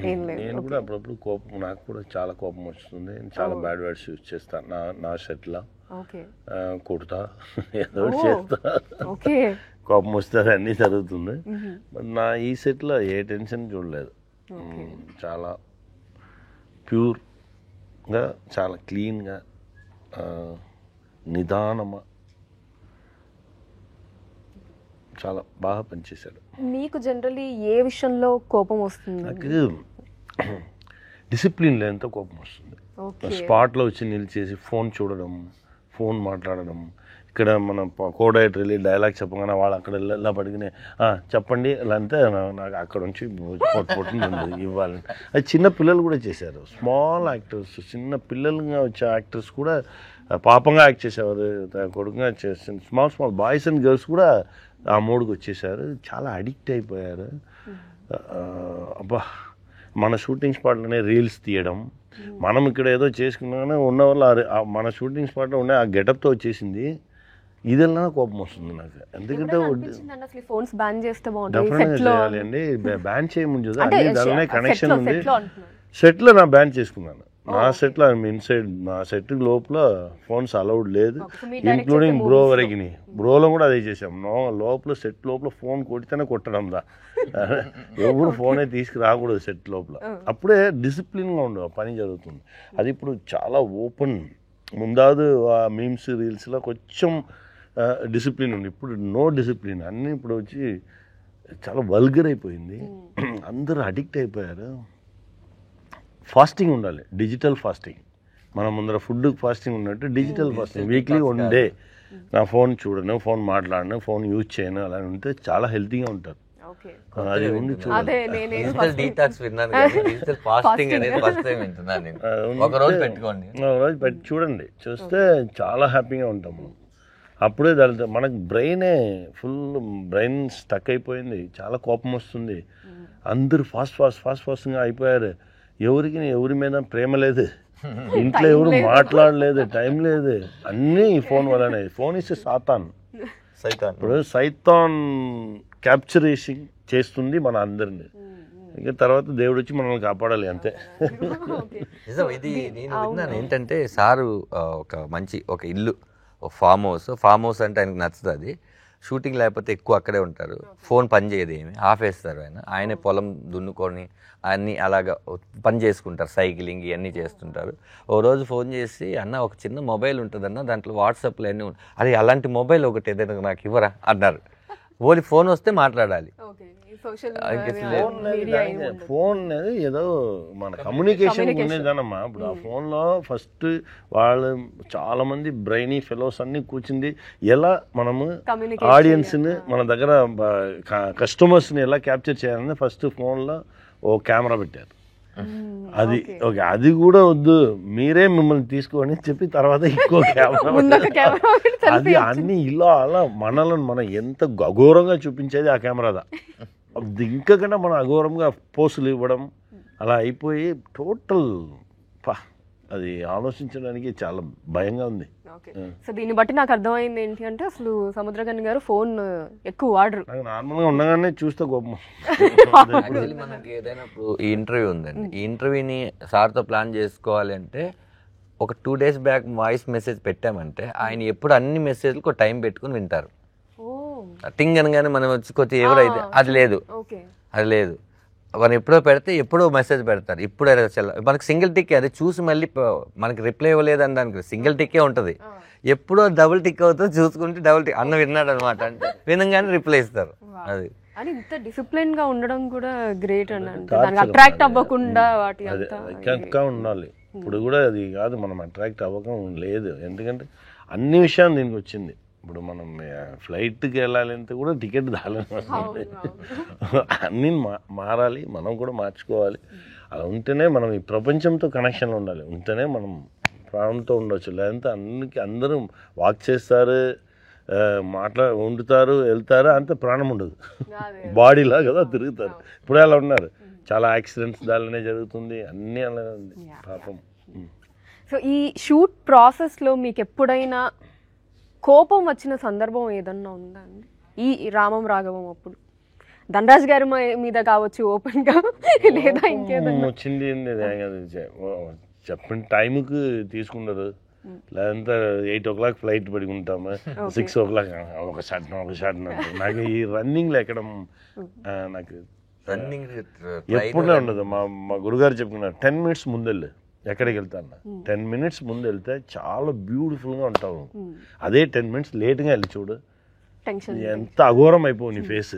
నేను కూడా అప్పుడప్పుడు కోపం, నాకు కూడా చాలా కోపం వస్తుంది. చాలా బ్యాడ్ వర్డ్స్ యూజ్ చేస్తాను నా సెట్లో. కొడతా, ఏదో చేస్తా, కోపం వస్తే అన్నీ జరుగుతుంది. నా ఈ సెట్లో ఏ టెన్షన్ చూడలేదు. చాలా ప్యూర్గా, చాలా క్లీన్గా, నిదానమా, చాలా బాగా పనిచేశాడు. మీకు జనరల్లీ ఏ విషయంలో కోపం వస్తుంది? నాకు డిసిప్లిన్ లేనితో కోపం వస్తుంది. స్పాట్లో వచ్చి నిలిచేసి ఫోన్ చూడడం, ఫోన్ మాట్లాడడం. ఇక్కడ మన కోడైట్ వెళ్ళి డైలాగ్ చెప్పగానే వాళ్ళు అక్కడ ఇలా పడిగినే చెప్పండి ఇలా అంటే నాకు అక్కడ నుంచి పొట్టింది ఇవ్వాలని. అది చిన్న పిల్లలు కూడా చేశారు. స్మాల్ యాక్టర్స్, చిన్న పిల్లలుగా వచ్చే యాక్టర్స్ కూడా పాపంగా యాక్ట్ చేసేవారు, కొడుకుగా చేసిన స్మాల్ బాయ్స్ అండ్ గర్ల్స్ కూడా ఆ మూడుకి వచ్చేసారు. చాలా అడిక్ట్ అయిపోయారు. అబ్బా, మన షూటింగ్ స్పాట్లోనే రీల్స్ తీయడం, మనం ఇక్కడ ఏదో చేసుకున్నాగానే ఉన్న వాళ్ళు మన షూటింగ్ స్పాట్లో ఉండే ఆ గెటప్తో వచ్చేసింది. ఇదన్నా కోపం వస్తుంది నాకు. ఎందుకంటే డెఫినెట్గా చేయాలి అండి. బ్యాన్ చేయముందు దానిలోనే కనెక్షన్ ఉంది. సెట్లో నా బ్యాన్ చేసుకున్నాను. నా సెట్లో ఇన్సైడ్ నా సెట్ లోపల ఫోన్స్ అలౌడ్ లేదు, ఇంక్లూడింగ్ బ్రో వరకు. బ్రోలో కూడా అదే చేసాం. లోపల సెట్ లోపల ఫోన్ కొడితేనే కొట్టడం దా, ఎవరు ఫోనే తీసుకురాకూడదు సెట్ లోపల. అప్పుడే డిసిప్లిన్గా ఉండవు, పని జరుగుతుంది. అది ఇప్పుడు చాలా ఓపెన్. ముందాదు ఆ మీమ్స్ రీల్స్లో కొంచెం డిసిప్లిన్ ఉంది, ఇప్పుడు నో డిసిప్లిన్. అన్నీ ఇప్పుడు వచ్చి చాలా వల్గర్ అయిపోయింది, అందరూ అడిక్ట్ అయిపోయారు. ఫాస్టింగ్ ఉండాలి, డిజిటల్ ఫాస్టింగ్. మన ముందర ఫుడ్ ఫాస్టింగ్ ఉన్నట్టు డిజిటల్ ఫాస్టింగ్. వీక్లీ 1 డే నా ఫోన్ చూడను, ఫోన్ మాట్లాడను, ఫోన్ యూజ్ చేయను, అలా ఉంటే చాలా హెల్తీగా ఉంటారు. అది ఉండి చూడాలి. డిజిటల్ డీటాక్స్ విన్నాను కానీ డిజిటల్ ఫాస్టింగ్ అనేది ఫస్ట్ టైం వింటున్నాను నేను. ఒక రోజు పెట్టుకోండి, ఒక రోజు పెట్టి చూడండి, చూస్తే చాలా హ్యాపీగా ఉంటాము. అప్పుడే దాని మనకు బ్రెయిన్ స్టక్ అయిపోయింది, చాలా కోపం వస్తుంది. అందరూ ఫాస్ట్గా అయిపోయారు. ఎవరి మీద ప్రేమ లేదు, ఇంట్లో ఎవరు మాట్లాడలేదు, టైం లేదు, అన్నీ ఈ ఫోన్ వల్లనే. ఫోన్ ఇస్తే సైతాన్. ఇప్పుడు సైతాన్ క్యాప్చరేషన్ చేస్తుంది మన అందరినీ. ఇంకా తర్వాత దేవుడు వచ్చి మనల్ని కాపాడాలి, అంతే. నిజం. ఇది నేను విన్నాను ఏంటంటే, సారు ఒక ఇల్లు, ఒక ఫామ్ హౌస్ అంటే ఆయనకు నచ్చుతుంది. షూటింగ్ లేకపోతే ఎక్కువ అక్కడే ఉంటారు, ఫోన్ పని చేయదు, ఏమి ఆపేస్తారు. ఆయనే పొలం దున్నుకొని అన్నీ అలాగా పని చేసుకుంటారు, సైక్లింగ్ ఇవన్నీ చేస్తుంటారు. ఓ రోజు ఫోన్ చేసి, అన్న ఒక చిన్న మొబైల్ ఉంటుందన్న, దాంట్లో వాట్సాప్లో అన్నీ ఉంటాయి, అది అలాంటి మొబైల్ ఒకటి ఏదైనా నాకు ఇవ్వరా అన్నారు. ఓన్లీ ఫోన్ వస్తే మాట్లాడాలి. ఫోన్ అనేది ఏదో మన కమ్యూనికేషన్ ఉండేదన్నమ్మా. ఇప్పుడు ఆ ఫోన్లో ఫస్ట్ వాళ్ళు చాలా మంది బ్రెయినీ ఫెలోస్ అన్ని కూర్చుంది, ఎలా మనము ఆడియన్స్ని మన దగ్గర కస్టమర్స్ని ఎలా క్యాప్చర్ చేయాలని ఫస్ట్ ఫోన్లో ఓ కెమెరా పెట్టారు. అది ఓకే, అది కూడా వద్దు, మీరే మిమ్మల్ని తీసుకోని చెప్పి తర్వాత ఇంకో కెమెరా. అది అన్ని ఇలా అలా మనల్ని మనం ఎంత అఘోరంగా చూపించేది ఆ కెమెరాదా. ఇంకకన్నా మనం అఘోరంగా పోస్టులు ఇవ్వడం అలా అయిపోయి టోటల్ అది ఆలోచించడానికి చాలా భయంగా ఉంది. సో దీన్ని బట్టి నాకు అర్థమైంది ఏంటి అంటే, అసలు సముద్రకని గారు ఫోన్ ఎక్కువ వాడరు. నార్మల్గా ఉండగానే చూస్తే కోపం. మనకి ఏదైనా ఈ ఇంటర్వ్యూ ఉందండి, ఈ ఇంటర్వ్యూని సార్తో ప్లాన్ చేసుకోవాలి అంటే ఒక 2 days బ్యాక్ వాయిస్ మెసేజ్ పెట్టామంటే ఆయన ఎప్పుడు అన్ని మెసేజ్లకు టైం పెట్టుకుని వింటారు. టింగ్ అనగానే మనం వచ్చి కొద్దిగా ఎవరైతే అది లేదు, మనం ఎప్పుడో పెడితే ఎప్పుడో మెసేజ్ పెడతారు. ఇప్పుడు మనకి సింగిల్ టిక్, అది చూసి మళ్ళీ మనకి రిప్లై ఇవ్వలేదు అని దానికి సింగిల్ టిక్కే ఉంటుంది. ఎప్పుడో డబుల్ టిక్ అవుతుంది, చూసుకుంటే డబుల్ టిక్ అన్న విన్నాడు అనమాట అంటే వినంగానే రిప్లై ఇస్తారు. అది అని ఇంత డిసిప్లిన్ గా ఉండడం కూడా గ్రేట్ అని అంటే, దానికి అట్రాక్ట్ అవ్వకుండా వాటి అంతా ఉండాలి. ఇప్పుడు కూడా అది కాదు, మనం అట్రాక్ట్ అవ్వకం లేదు. ఎందుకంటే అన్ని విషయాలు దీనికి వచ్చింది. ఇప్పుడు మనం ఫ్లైట్కి వెళ్ళాలంటే కూడా టికెట్ దాలని అన్నీ మారాలి, మనం కూడా మార్చుకోవాలి. అలా ఉంటేనే మనం ఈ ప్రపంచంతో కనెక్షన్లో ఉండాలి, ఉంటేనే మనం ప్రాణంతో ఉండొచ్చు. లేదంటే అందరూ వాక్ చేస్తారు, వండుతారు, వెళ్తారు, అంత ప్రాణం ఉండదు, బాడీలా కదా తిరుగుతారు. ఇప్పుడే అలా ఉన్నారు, చాలా యాక్సిడెంట్స్ దానిలోనే జరుగుతుంది, అన్నీ అలానే ఉంది పాపం. సో ఈ షూట్ ప్రాసెస్లో మీకు ఎప్పుడైనా కోపం వచ్చిన సందర్భం ఏదన్నా ఉందా అండి? ఈ రామం రాఘవం అప్పుడు ధనరాజ్ గారి మీద కావచ్చు ఓపెన్గా, లేదా ఇంకేదన్నా వచ్చింది? చెప్పిన టైంకి తీసుకున్నారు, లేదంటే 8 o'clock ఫ్లైట్ పడి ఉంటాము, 6 o'clock ఒక షాట్ నాకు ఈ రన్నింగ్లో ఎక్కడం నాకు రన్నింగ్ ఎప్పుడే ఉండదు. మా గురుగారు చెప్పుకున్నారు 10 minutes ముందెళ్ళు, ఎక్కడికి వెళ్తాను 10 minutes ముందు వెళ్తే చాలా బ్యూటిఫుల్గా ఉంటావు. అదే 10 minutes లేట్గా వెళ్ళి చూడు, ఎంత అఘోరం అయిపోవు నీ ఫేస్.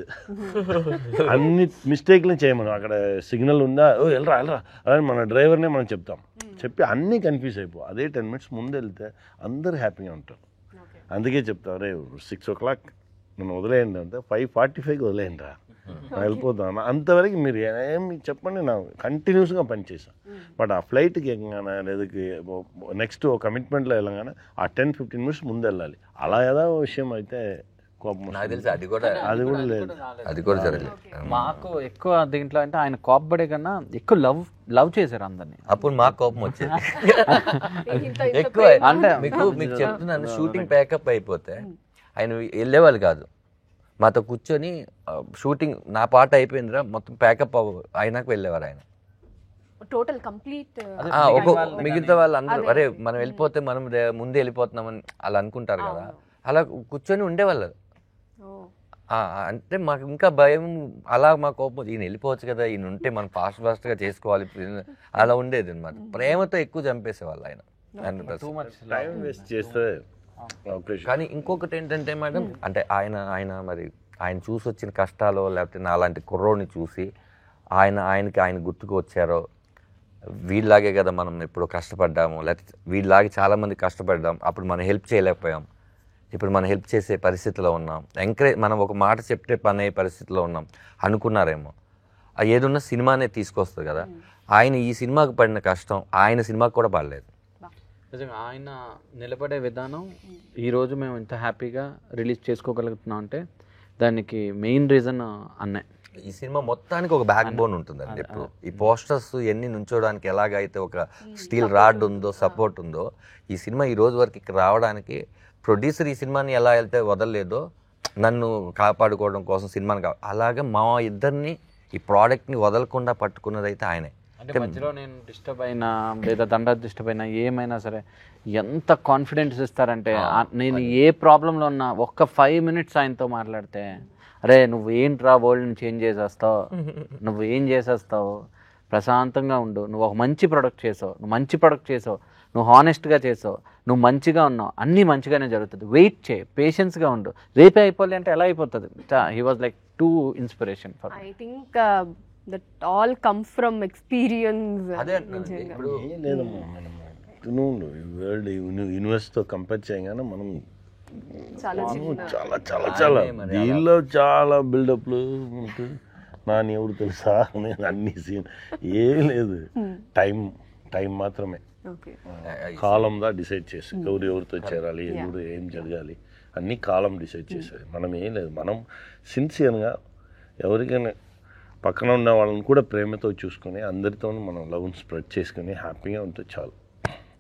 అన్ని మిస్టేక్లు చేయమను. అక్కడ సిగ్నల్ ఉందా, వెళ్ళరా అదే మన డ్రైవర్నే మనం చెప్తాం, చెప్పి అన్నీ కన్ఫ్యూజ్ అయిపో. అదే 10 minutes ముందు వెళ్తే అందరూ హ్యాపీగా ఉంటారు. అందుకే చెప్తాం, రే 6 o'clock నన్ను వదిలేయండి అంటే 5:45కి వదిలేయండి రా, వెళ్ళిపోతాను. అంతవరకు మీరు ఏమి చెప్పండి, నా కంటిన్యూస్గా పనిచేసాను. బట్ ఆ ఫ్లైట్కి ఎక్కగానే లేదా నెక్స్ట్ కమిట్మెంట్లో వెళ్ళగానే ఆ 10-15 minutes ముందు వెళ్ళాలి. అలా ఏదో విషయం అయితే కోపం అది కూడా లేదు, అది కూడా జరగలేదు. మాకు ఎక్కువ దీంట్లో అంటే ఆయన కోపపడే కన్నా ఎక్కువ లవ్ చేశారు అందరినీ. అప్పుడు మాకు కోపం వచ్చేది ఎక్కువ. అంటే మీకు చెప్తున్నాను, షూటింగ్ ప్యాకప్ అయిపోతే ఆయన వెళ్ళేవాళ్ళు కాదు, మాతో కూర్చొని షూటింగ్ నా పాట అయిపోయిందిరా మొత్తం ప్యాకప్ అయినాక వెళ్ళేవారు ఆయన. టోటల్ కంప్లీట్ మిగతా వాళ్ళు అందరూ అరే మనం వెళ్ళిపోతే మనం ముందే వెళ్ళిపోతున్నామని అలా అనుకుంటారు కదా, అలా కూర్చొని ఉండేవాళ్ళు. అంటే మాకు ఇంకా భయం, అలా మా కోపం ఈయన వెళ్ళిపోవచ్చు కదా, ఈయన ఉంటే మనం ఫాస్ట్గా చేసుకోవాలి అలా ఉండేది అనమాట. ప్రేమతో ఎక్కువ చంపేసేవాళ్ళు ఆయన. కానీ ఇంకొకటి ఏంటంటే మేడం, అంటే ఆయన మరి ఆయన చూసి వచ్చిన కష్టాలు, లేకపోతే నా అలాంటి కుర్రోడిని చూసి ఆయన గుర్తుకు వచ్చారో, వీళ్ళలాగే కదా మనం ఎప్పుడో కష్టపడ్డాము, లేకపోతే వీళ్ళలాగే చాలామంది కష్టపడ్డాం, అప్పుడు మనం హెల్ప్ చేయలేకపోయాం, ఇప్పుడు మనం హెల్ప్ చేసే పరిస్థితిలో ఉన్నాం, మనం ఒక మాట చెప్తే పని అయ్యే పరిస్థితిలో ఉన్నాం అనుకున్నారేమో. ఏదున్నా సినిమానే తీసుకొస్తుంది కదా. ఆయన ఈ సినిమాకి పడిన కష్టం ఆయన సినిమాకి కూడా పడలేదు. నిజంగా ఆయన నిలబడే విధానం ఈరోజు మేము ఇంత హ్యాపీగా రిలీజ్ చేసుకోగలుగుతున్నాం అంటే దానికి మెయిన్ రీజన్ అన్నే. ఈ సినిమా మొత్తానికి ఒక బ్యాక్ బోన్ ఉంటుందండి. ఇప్పుడు ఈ పోస్టర్స్ ఎన్ని నుంచోడానికి ఎలాగైతే ఒక స్టీల్ రాడ్ ఉందో, సపోర్ట్ ఉందో, ఈ సినిమా ఈ రోజు వరకు ఇక్కడ రావడానికి ప్రొడ్యూసర్ ఈ సినిమాని ఎలా వెళ్తే వదలలేదో, నన్ను కాపాడుకోవడం కోసం సినిమాని అలాగే మా ఇద్దరిని ఈ ప్రోడక్ట్ని వదలకుండా పట్టుకున్నది అయితే ఆయనే. అంటే మధ్యలో నేను డిస్టర్బ్ అయినా లేదా దండాలు డిస్టర్బ్ అయినా ఏమైనా సరే ఎంత కాన్ఫిడెన్స్ ఇస్తారంటే, నేను ఏ ప్రాబ్లంలో ఉన్నా ఒక్క 5 minutes ఆయనతో మాట్లాడితే, అరే నువ్వు ఏంట్రా వరల్డ్ని చేంజ్ చేసేస్తావు, నువ్వు ఏం చేసేస్తావు, ప్రశాంతంగా ఉండు, నువ్వు ఒక మంచి ప్రొడక్ట్ చేసావు, నువ్వు హానెస్ట్గా చేసావు, నువ్వు మంచిగా ఉన్నావు, అన్నీ మంచిగానే జరుగుతుంది, వెయిట్ చేయి, పేషెన్స్గా ఉండు, రేపే అయిపోలే అంటే ఎలా అయిపోతుంది. He was like two inspiration for I think that all come from experience. ఇప్పుడు వరల్డ్ యూనివర్స్తో కంపేర్ చేయగానే మనం చాలా దీనిలో చాలా బిల్డప్లు ఉంటుంది. నాని ఎవరు తెలుసా, నేను అన్ని సీన్ ఏం లేదు, టైం మాత్రమే, కాలంగా డిసైడ్ చేసి ఎవరితో చేరాలి, ఎవరు ఏం జరగాలి అన్నీ కాలం డిసైడ్ చేసేది. మనం ఏం లేదు, మనం సిన్సియర్గా ఎవరికైనా పక్కన ఉన్న వాళ్ళని కూడా ప్రేమతో చూసుకొని అందరితోనూ మనం లవ్ని స్ప్రెడ్ చేసుకొని హ్యాపీగా ఉంటే చాలు.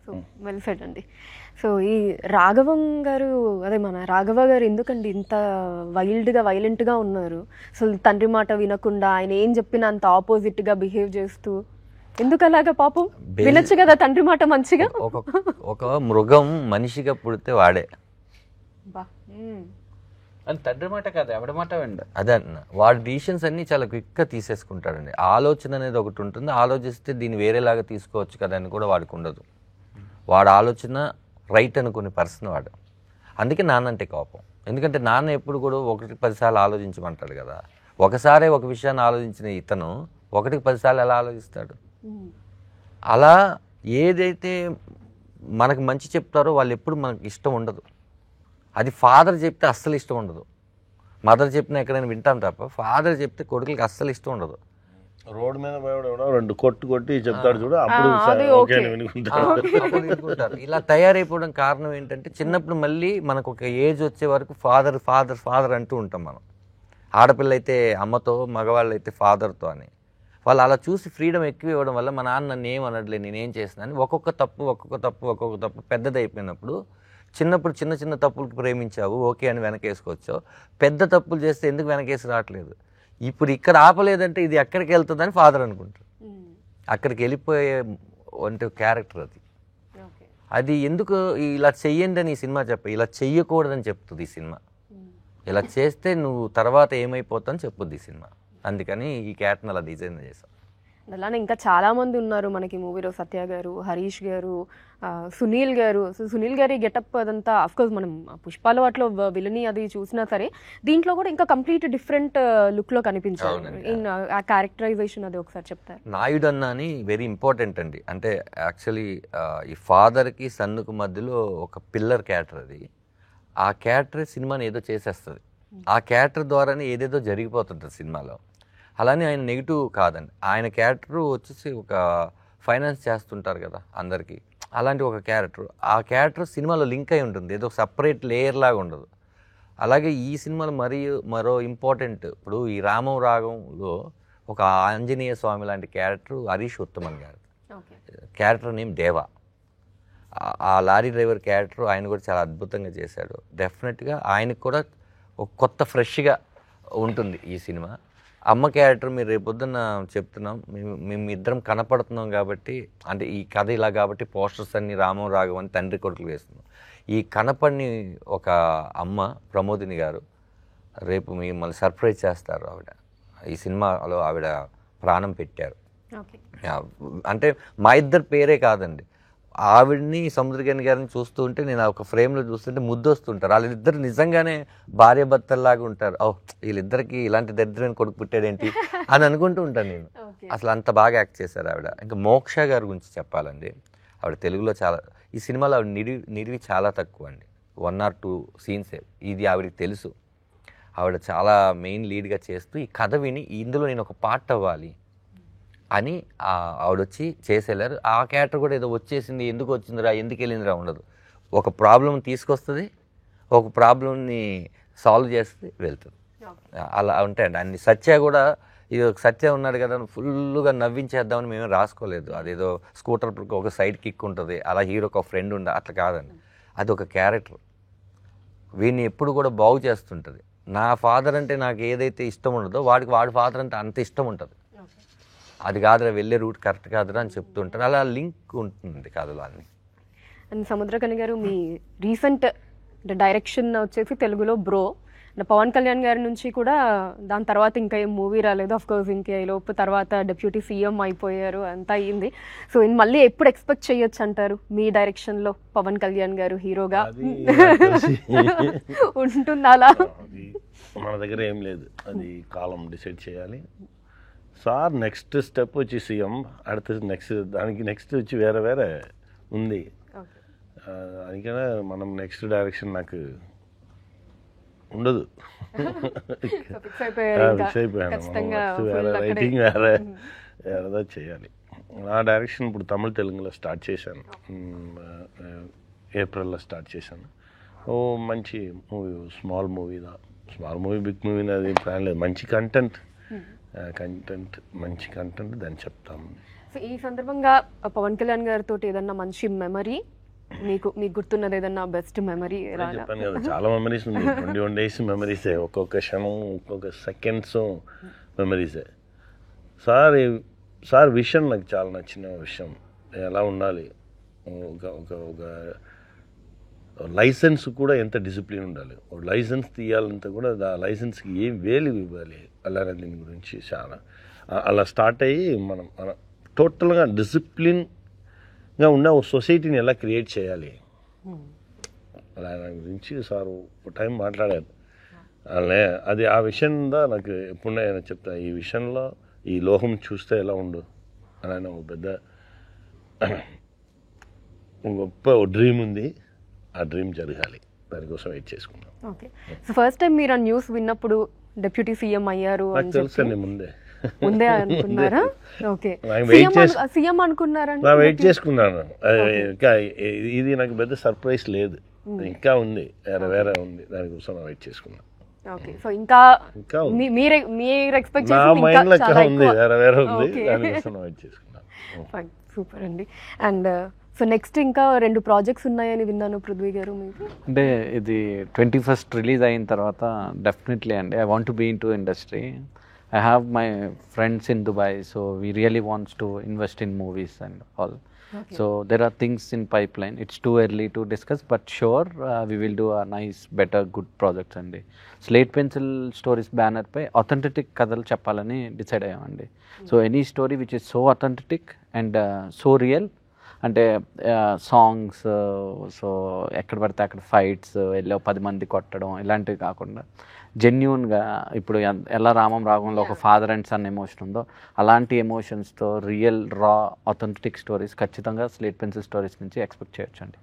సో వెల్ సెడ్ అండి. సో ఈ రాఘవం గారు, అదే మన రాఘవ గారు ఎందుకండి ఇంత వైలెంట్గా ఉన్నారు? అసలు తండ్రి మాట వినకుండా ఆయన ఏం చెప్పినా అంత ఆపోజిట్గా బిహేవ్ చేస్తూ ఎందుకు అలాగా? పాపం వినొచ్చు కదా తండ్రి మాట మంచిగా. ఒక మృగం మనిషిగా పుడితే వాడే, అని తండ్రి మాట కాదు ఎవడి మాట వెండి. అదే అన్న, వాడి డిసిషన్స్ అన్నీ చాలా క్విక్గా తీసేసుకుంటాడండి. ఆలోచన అనేది ఒకటి ఉంటుంది, ఆలోచిస్తే దీన్ని వేరేలాగా తీసుకోవచ్చు కదా అని కూడా వాడికి ఉండదు. వాడు ఆలోచన రైట్ అనుకునే పర్సన్ వాడు. అందుకే నాన్న అంటే కోపం. ఎందుకంటే నాన్న ఎప్పుడు కూడా 1-10 సార్లు ఆలోచించమంటాడు కదా. ఒకసారే ఒక విషయాన్ని ఆలోచించిన ఇతను 1-10 సార్లు ఎలా ఆలోచిస్తాడు? అలా ఏదైతే మనకు మంచి చెప్తారో వాళ్ళు ఎప్పుడు మనకు ఇష్టం ఉండదు. అది ఫాదర్ చెప్తే అస్సలు ఇష్టం ఉండదు. మదర్ చెప్పినా ఎక్కడైనా వింటాం తప్ప ఫాదర్ చెప్తే కొడుకులకి అస్సలు ఇష్టం ఉండదు. రోడ్డు మీద పోయాడు 2 కొట్టి చెప్తాడు చూడు, అప్పుడు వినుకుంటారు. ఇలా తయారైపోవడం కారణం ఏంటంటే చిన్నప్పుడు మళ్ళీ మనకు ఒక ఏజ్ వచ్చే వరకు ఫాదర్ ఫాదర్ ఫాదర్ అంటూ ఉంటాం మనం. ఆడపిల్ల అయితే అమ్మతో, మగవాళ్ళు అయితే ఫాదర్తో అని. వాళ్ళు అలా చూసి ఫ్రీడమ్ ఎక్కువ ఇవ్వడం వల్ల మా నాన్న నన్ను ఏం అనట్లేదు, నేనేం చేసిన అని ఒక్కొక్క తప్పు పెద్దదైపోయినప్పుడు, చిన్నప్పుడు చిన్న తప్పులకు ప్రేమించావు ఓకే అని వెనకేసుకోవచ్చు, పెద్ద తప్పులు చేస్తే ఎందుకు వెనకేసి రావట్లేదు, ఇప్పుడు ఇక్కడ ఆపలేదంటే ఇది ఎక్కడికి వెళ్తుందని ఫాదర్ అనుకుంటారు. అక్కడికి వెళ్ళిపోయే అంటే క్యారెక్టర్ అది ఎందుకు ఇలా చెయ్యండి అని ఈ సినిమా ఇలా చెయ్యకూడదని చెప్తుంది ఈ సినిమా. ఇలా చేస్తే నువ్వు తర్వాత ఏమైపోతావు చెప్పుద్ది ఈ సినిమా. అందుకని ఈ క్యారెక్టర్ని అలా డిజైన్ చేశాం. అలానే ఇంకా చాలామంది ఉన్నారు మనకి మూవీలో. సత్య గారు, హరీష్ గారు, సునీల్ గారు. సో సునీల్ గారి గెటప్ అదంతా అఫ్కోర్స్ మనం పుష్పాల వాటిలో విలని అది చూసినా సరే దీంట్లో కూడా ఇంకా కంప్లీట్ డిఫరెంట్ లుక్లో కనిపించారు. ఆ క్యారెక్టరైజేషన్ అది ఒకసారి చెప్తారు? నాయుడు అన్న అని వెరీ ఇంపార్టెంట్ అండి. అంటే యాక్చువల్లీ ఈ ఫాదర్కి సన్నుకు మధ్యలో ఒక పిల్లర్ క్యారెక్టర్ అది. ఆ క్యారెక్టర్ సినిమాని ఏదో చేసేస్తుంది. ఆ క్యారెక్టర్ ద్వారానే ఏదేదో జరిగిపోతుంటుంది సినిమాలో. అలానే ఆయన నెగిటివ్ కాదండి. ఆయన క్యారెక్టర్ వచ్చేసి ఒక ఫైనాన్స్ చేస్తుంటారు కదా అందరికీ, అలాంటి ఒక క్యారెక్టర్. ఆ క్యారెక్టర్ సినిమాలో లింక్ అయి ఉంటుంది, ఏదో సపరేట్ లేయర్ లాగా ఉండదు. అలాగే ఈ సినిమాలో మరో ఇంపార్టెంట్, ఇప్పుడు ఈ రామం రాగంలో ఒక ఆంజనేయ స్వామి లాంటి క్యారెక్టర్ హరీష్ ఉత్తమన్ గారు. క్యారెక్టర్ నేమ్ దేవా. ఆ లారీ డ్రైవర్ క్యారెక్టర్ ఆయన కూడా చాలా అద్భుతంగా చేశాడు. డెఫినెట్గా ఆయనకు కూడా ఒక కొత్త ఫ్రెష్గా ఉంటుంది ఈ సినిమా. అమ్మ క్యారెక్టర్ మీరు రేపొద్దున చెప్తున్నాం, మేము ఇద్దరం కనపడుతున్నాం కాబట్టి, అంటే ఈ కథ ఇలా కాబట్టి పోస్టర్స్ అన్ని రామం రాఘవం అని తండ్రి కొడుకులు వేస్తున్నాం. ఈ కనపడిని ఒక అమ్మ ప్రమోదిని గారు రేపు మిమ్మల్ని సర్ప్రైజ్ చేస్తారు. ఆవిడ ఈ సినిమాలో ఆవిడ ప్రాణం పెట్టారు. అంటే మా ఇద్దరు పేరే కాదండి, ఆవిడ్ని సముద్రగని గారిని చూస్తూ ఉంటే నేను ఒక ఫ్రేమ్లో చూస్తుంటే ముద్దు వస్తుంటారు. వాళ్ళిద్దరు నిజంగానే భార్య భర్తల్లాగా ఉంటారు. ఓ వీళ్ళిద్దరికి ఇలాంటి దరిద్రమైన కొడుకు పుట్టాడేంటి అని అనుకుంటూ ఉంటాను నేను. అసలు అంత బాగా యాక్ట్ చేశారు ఆవిడ. ఇంకా మోక్ష గారి గురించి చెప్పాలండి, ఆవిడ తెలుగులో చాలా, ఈ సినిమాలో ఆవిడ నిడివి చాలా తక్కువ అండి, 1 or 2 సీన్సే. ఇది ఆవిడకి తెలుసు. ఆవిడ చాలా మెయిన్ లీడ్గా చేస్తూ ఈ కథ విని ఇందులో నేను ఒక పార్ట్ అవ్వాలి అని ఆవిడ వచ్చి చేసేళ్ళారు. ఆ క్యారెక్టర్ కూడా ఏదో వచ్చేసింది, ఎందుకు వచ్చిందిరా ఎందుకు వెళ్ళిందిరా ఉండదు. ఒక ప్రాబ్లం తీసుకొస్తుంది, ఒక ప్రాబ్లంని సాల్వ్ చేస్తుంది, వెళ్తుంది. అలా ఉంటాయండి అన్ని. సత్య కూడా ఇది ఒక సత్య ఉన్నాడు కదా ఫుల్గా నవ్వించేద్దామని మేము రాసుకోలేదు. అదేదో స్కూటర్ ఒక సైడ్ కిక్ ఉంటుంది, అలా హీరోకి ఒక ఫ్రెండ్ ఉండ, అట్లా కాదండి. అది ఒక క్యారెక్టర్, వీడిని ఎప్పుడు కూడా బాగు చేస్తుంటుంది. నా ఫాదర్ అంటే నాకు ఏదైతే ఇష్టం ఉండదో వాడికి వాడి ఫాదర్ అంటే అంత ఇష్టం ఉంటుంది. అది కాదురా వెళ్ళే రూట్ కరెక్ట్ కాదురా అని చెప్తుంటారు. అలా లింక్ ఉంటుంది కథలో అన్ని. అండ్ సముద్రకని గారు, మీ రీసెంట్ డైరెక్షన్ వచ్చేసి తెలుగులో బ్రో, పవన్ కళ్యాణ్ గారి నుంచి కూడా దాని తర్వాత ఇంకా ఏం మూవీ రాలేదు. అఫ్కోర్స్ ఇంకా లోపు తర్వాత డిప్యూటీ సీఎం అయిపోయారు, అంతా అయ్యింది. సో మళ్ళీ ఎప్పుడు ఎక్స్పెక్ట్ చేయొచ్చు అంటారు మీ డైరెక్షన్లో పవన్ కళ్యాణ్ గారు హీరోగా ఉంటుంది? అలా మన దగ్గర ఏం లేదు, అది కాలం డిసైడ్ చేయాలి. సార్ నెక్స్ట్ స్టెప్ వచ్చి సీఎం, దానికి నెక్స్ట్ వచ్చి వేరే ఉంది. అందుకనే మనం నెక్స్ట్ డైరెక్షన్ నాకు ఉండదు. ఫిక్స్ అయిపోయాను. వేరే రైటింగ్ వేరేదా చేయాలి. ఆ డైరెక్షన్ ఇప్పుడు తమిళ తెలుగులో స్టార్ట్ చేశాను, ఏప్రిల్లో స్టార్ట్ చేశాను. ఓ మంచి movie, small movie big movie అది ప్లాన్ లేదు. మంచి కంటెంట్ మంచి కంటెంట్ దాన్ని చెప్తాము. సో ఈ సందర్భంగా పవన్ కళ్యాణ్ గారితో ఏదన్నా మంచి మెమరీ మీకు గుర్తున్నది, ఏదన్నా బెస్ట్ మెమరీ? చెప్పాను కదా చాలా మెమరీస్ ఉంది, 21 days మెమరీసే, ఒక్కొక్క క్షణం ఒక్కొక్క సెకండ్స్ మెమరీసే. సార్ విషయం నాకు చాలా నచ్చిన విషయం, ఎలా ఉండాలి, ఒక లైసెన్స్ కూడా ఎంత డిసిప్లిన్ ఉండాలి, ఒక లైసెన్స్ తీయాలంటే కూడా ఆ లైసెన్స్కి ఏం వేలు ఇవ్వాలి, అలానే దీని గురించి చాలా అలా స్టార్ట్ అయ్యి మనం టోటల్గా డిసిప్లిన్గా ఉన్న ఒక సొసైటీని ఎలా క్రియేట్ చేయాలి అలా గురించి సార్ ఒక టైం మాట్లాడారు. అలానే అది ఆ విషయంలో నాకు ఎప్పుడైనా ఆయన చెప్తా, ఈ విషయంలో ఈ లోహం చూస్తే ఎలా ఉండు అని ఒక పెద్ద గొప్ప డ్రీమ్ ఉంది. ఆ డ్రీమ్ జరగాలి, దానికోసం వెయిట్ చేసుకున్నాం. ఓకే. సో ఫస్ట్ టైం మీరు ఆ న్యూస్ విన్నప్పుడు డిప్యూటీ సీఎం అయ్యారు నాకు తెలుసండి, ముందే అనుకున్నారా? ఓకే, సీఎం అనుకున్నారా? వెయిట్ చేసుకున్నాను. ఇది నాకు పెద్ద సర్ప్రైజ్ లేదు, ఇంకా ఉంది, వేరే ఉంది, దానికోసం వెయిట్ చేసుకున్నాను. ఓకే. సో ఇంకా మీరు ఎక్స్పెక్ట్ చేసిన నా మైండ్ లో ఉంది, వేరే ఉంది, దానికోసం వెయిట్ చేసుకున్నాను. సూపర్ అండి. అండ్ సో నెక్స్ట్ ఇంకా 2 ప్రాజెక్ట్స్ ఉన్నాయని విన్నాను పృథ్వీ గారు, మీకు? అంటే ఇది 21st రిలీజ్ అయిన తర్వాత డెఫినెట్లీ అండి I want to be into industry. I have my friends in Dubai, so we really wants to invest in movies and all. Okay. So there are things in pipeline. It's too early to discuss, but sure we will do a nice, better, good projects అండి. Slate pencil Stories banner పై authentic కథలు చెప్పాలని decide అయ్యామండి. So any story which is so authentic and so real, అంటే songs, so ఎక్కడ పడితే అక్కడ fights, వెళ్ళో 10 మంది కొట్టడం ఇలాంటివి కాకుండా జెన్యూన్గా ఇప్పుడు ఎలా రామం రాగంలో ఒక ఫాదర్ అండ్ సన్ ఎమోషన్ ఉందో అలాంటి ఎమోషన్స్తో రియల్ రా అథెంటిక్ స్టోరీస్ ఖచ్చితంగా స్లేట్ పెన్సిల్ స్టోరీస్ నుంచి ఎక్స్పెక్ట్ చేయొచ్చు అండి.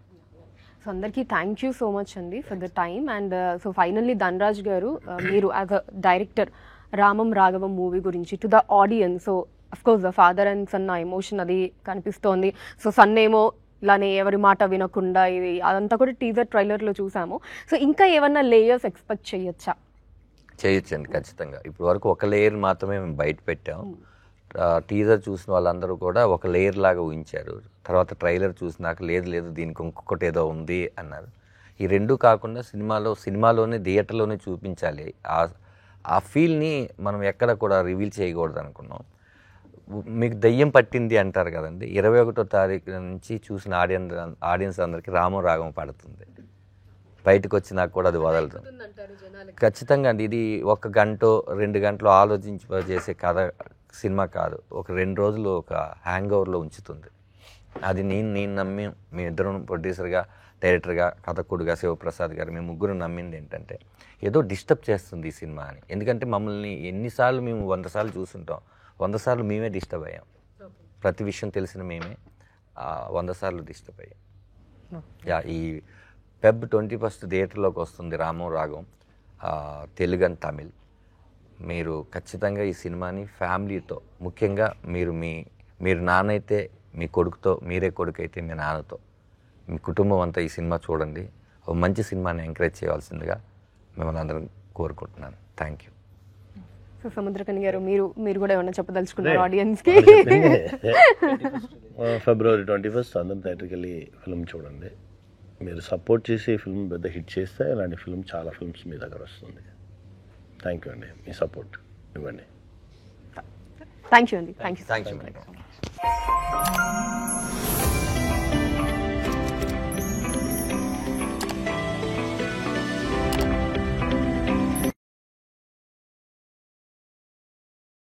సో అందరికీ థ్యాంక్ యూ సో మచ్ అండి for the time. And so finally Dhanraj గారు, మీరు as a director Ramam Raghavam movie గురించి to the audience, so of course the father and son emotion అది కనిపిస్తోంది. సో సన్ ఏమో ఇలానే ఎవరి మాట వినకుండా, ఇది అదంతా కూడా టీజర్ ట్రైలర్లో చూసాము. సో ఇంకా ఏమన్నా లేయర్స్ ఎక్స్పెక్ట్ చేయొచ్చా? చేయొచ్చండి ఖచ్చితంగా. ఇప్పుడు వరకు ఒక లేయర్ మాత్రమే మేము బయట పెట్టాం. టీజర్ చూసిన వాళ్ళందరూ కూడా ఒక లేయర్ లాగా ఊహించారు. తర్వాత ట్రైలర్ చూసినాక లేదు దీనికి ఇంకొకటి ఏదో ఉంది అన్నారు. ఈ 2 కాకుండా సినిమాలోనే థియేటర్లోనే చూపించాలి, ఆ ఫీల్ని మనం ఎక్కడ కూడా రివీల్ చేయకూడదు అనుకున్నాం. మీకు దయ్యం పట్టింది అంటారు కదండి, 21వ తారీఖు నుంచి చూసిన ఆడియన్స్ అందరికీ రామం రాగం పడుతుంది. బయటకు వచ్చినాక కూడా అది వదలదు ఖచ్చితంగా అండి. ఇది 1 గంట 2 గంటలు ఆలోచించి చేసే కథ సినిమా కాదు, ఒక 2 రోజులు ఒక హ్యాంగ్ ఓవర్లో ఉంచుతుంది. అది నేను నమ్మి, మీ ఇద్దరం ప్రొడ్యూసర్గా, డైరెక్టర్గా, కథకుడుగా శివప్రసాద్ గారు మేము ముగ్గురు నమ్మింది ఏంటంటే ఏదో డిస్టర్బ్ చేస్తుంది ఈ సినిమా అని. ఎందుకంటే మమ్మల్ని ఎన్నిసార్లు మేము 100 సార్లు చూస్తుంటాం, 100 సార్లు మేమే డిస్టర్బ్ అయ్యాం. ప్రతి విషయం తెలిసిన మేమే 100 సార్లు డిస్టర్బ్ అయ్యాం. ఈ Feb 21 థియేటర్లోకి వస్తుంది రామం రాగం, తెలుగు అండ్ తమిళ్. మీరు ఖచ్చితంగా ఈ సినిమాని ఫ్యామిలీతో, ముఖ్యంగా మీరు నాన్న అయితే మీ కొడుకుతో, మీరే కొడుకు అయితే మీ నాన్నతో, మీ కుటుంబం అంతా ఈ సినిమా చూడండి. ఒక మంచి సినిమాని ఎంకరేజ్ చేయవలసిందిగా మిమ్మల్ని అందరం కోరుకుంటున్నాను. Thank you. సో సముద్రకని గారు, మీరు కూడా ఏమన్నా చెప్పదలుచుకున్నారు ఆడియన్స్కి? February 21 అందరం థియేటర్కి వెళ్ళి ఫిల్మ్ చూడండి. మీరు సపోర్ట్ చేసి ఈ ఫిల్మ్ పెద్ద హిట్ చేస్తే ఇలాంటి ఫిల్మ్ చాలా ఫిల్మ్స్ మీ దగ్గర వస్తుంది. థ్యాంక్ యూ అండి, మీ సపోర్ట్ ఇవ్వండి. థ్యాంక్ యూ అండి. Thank you. Thank you.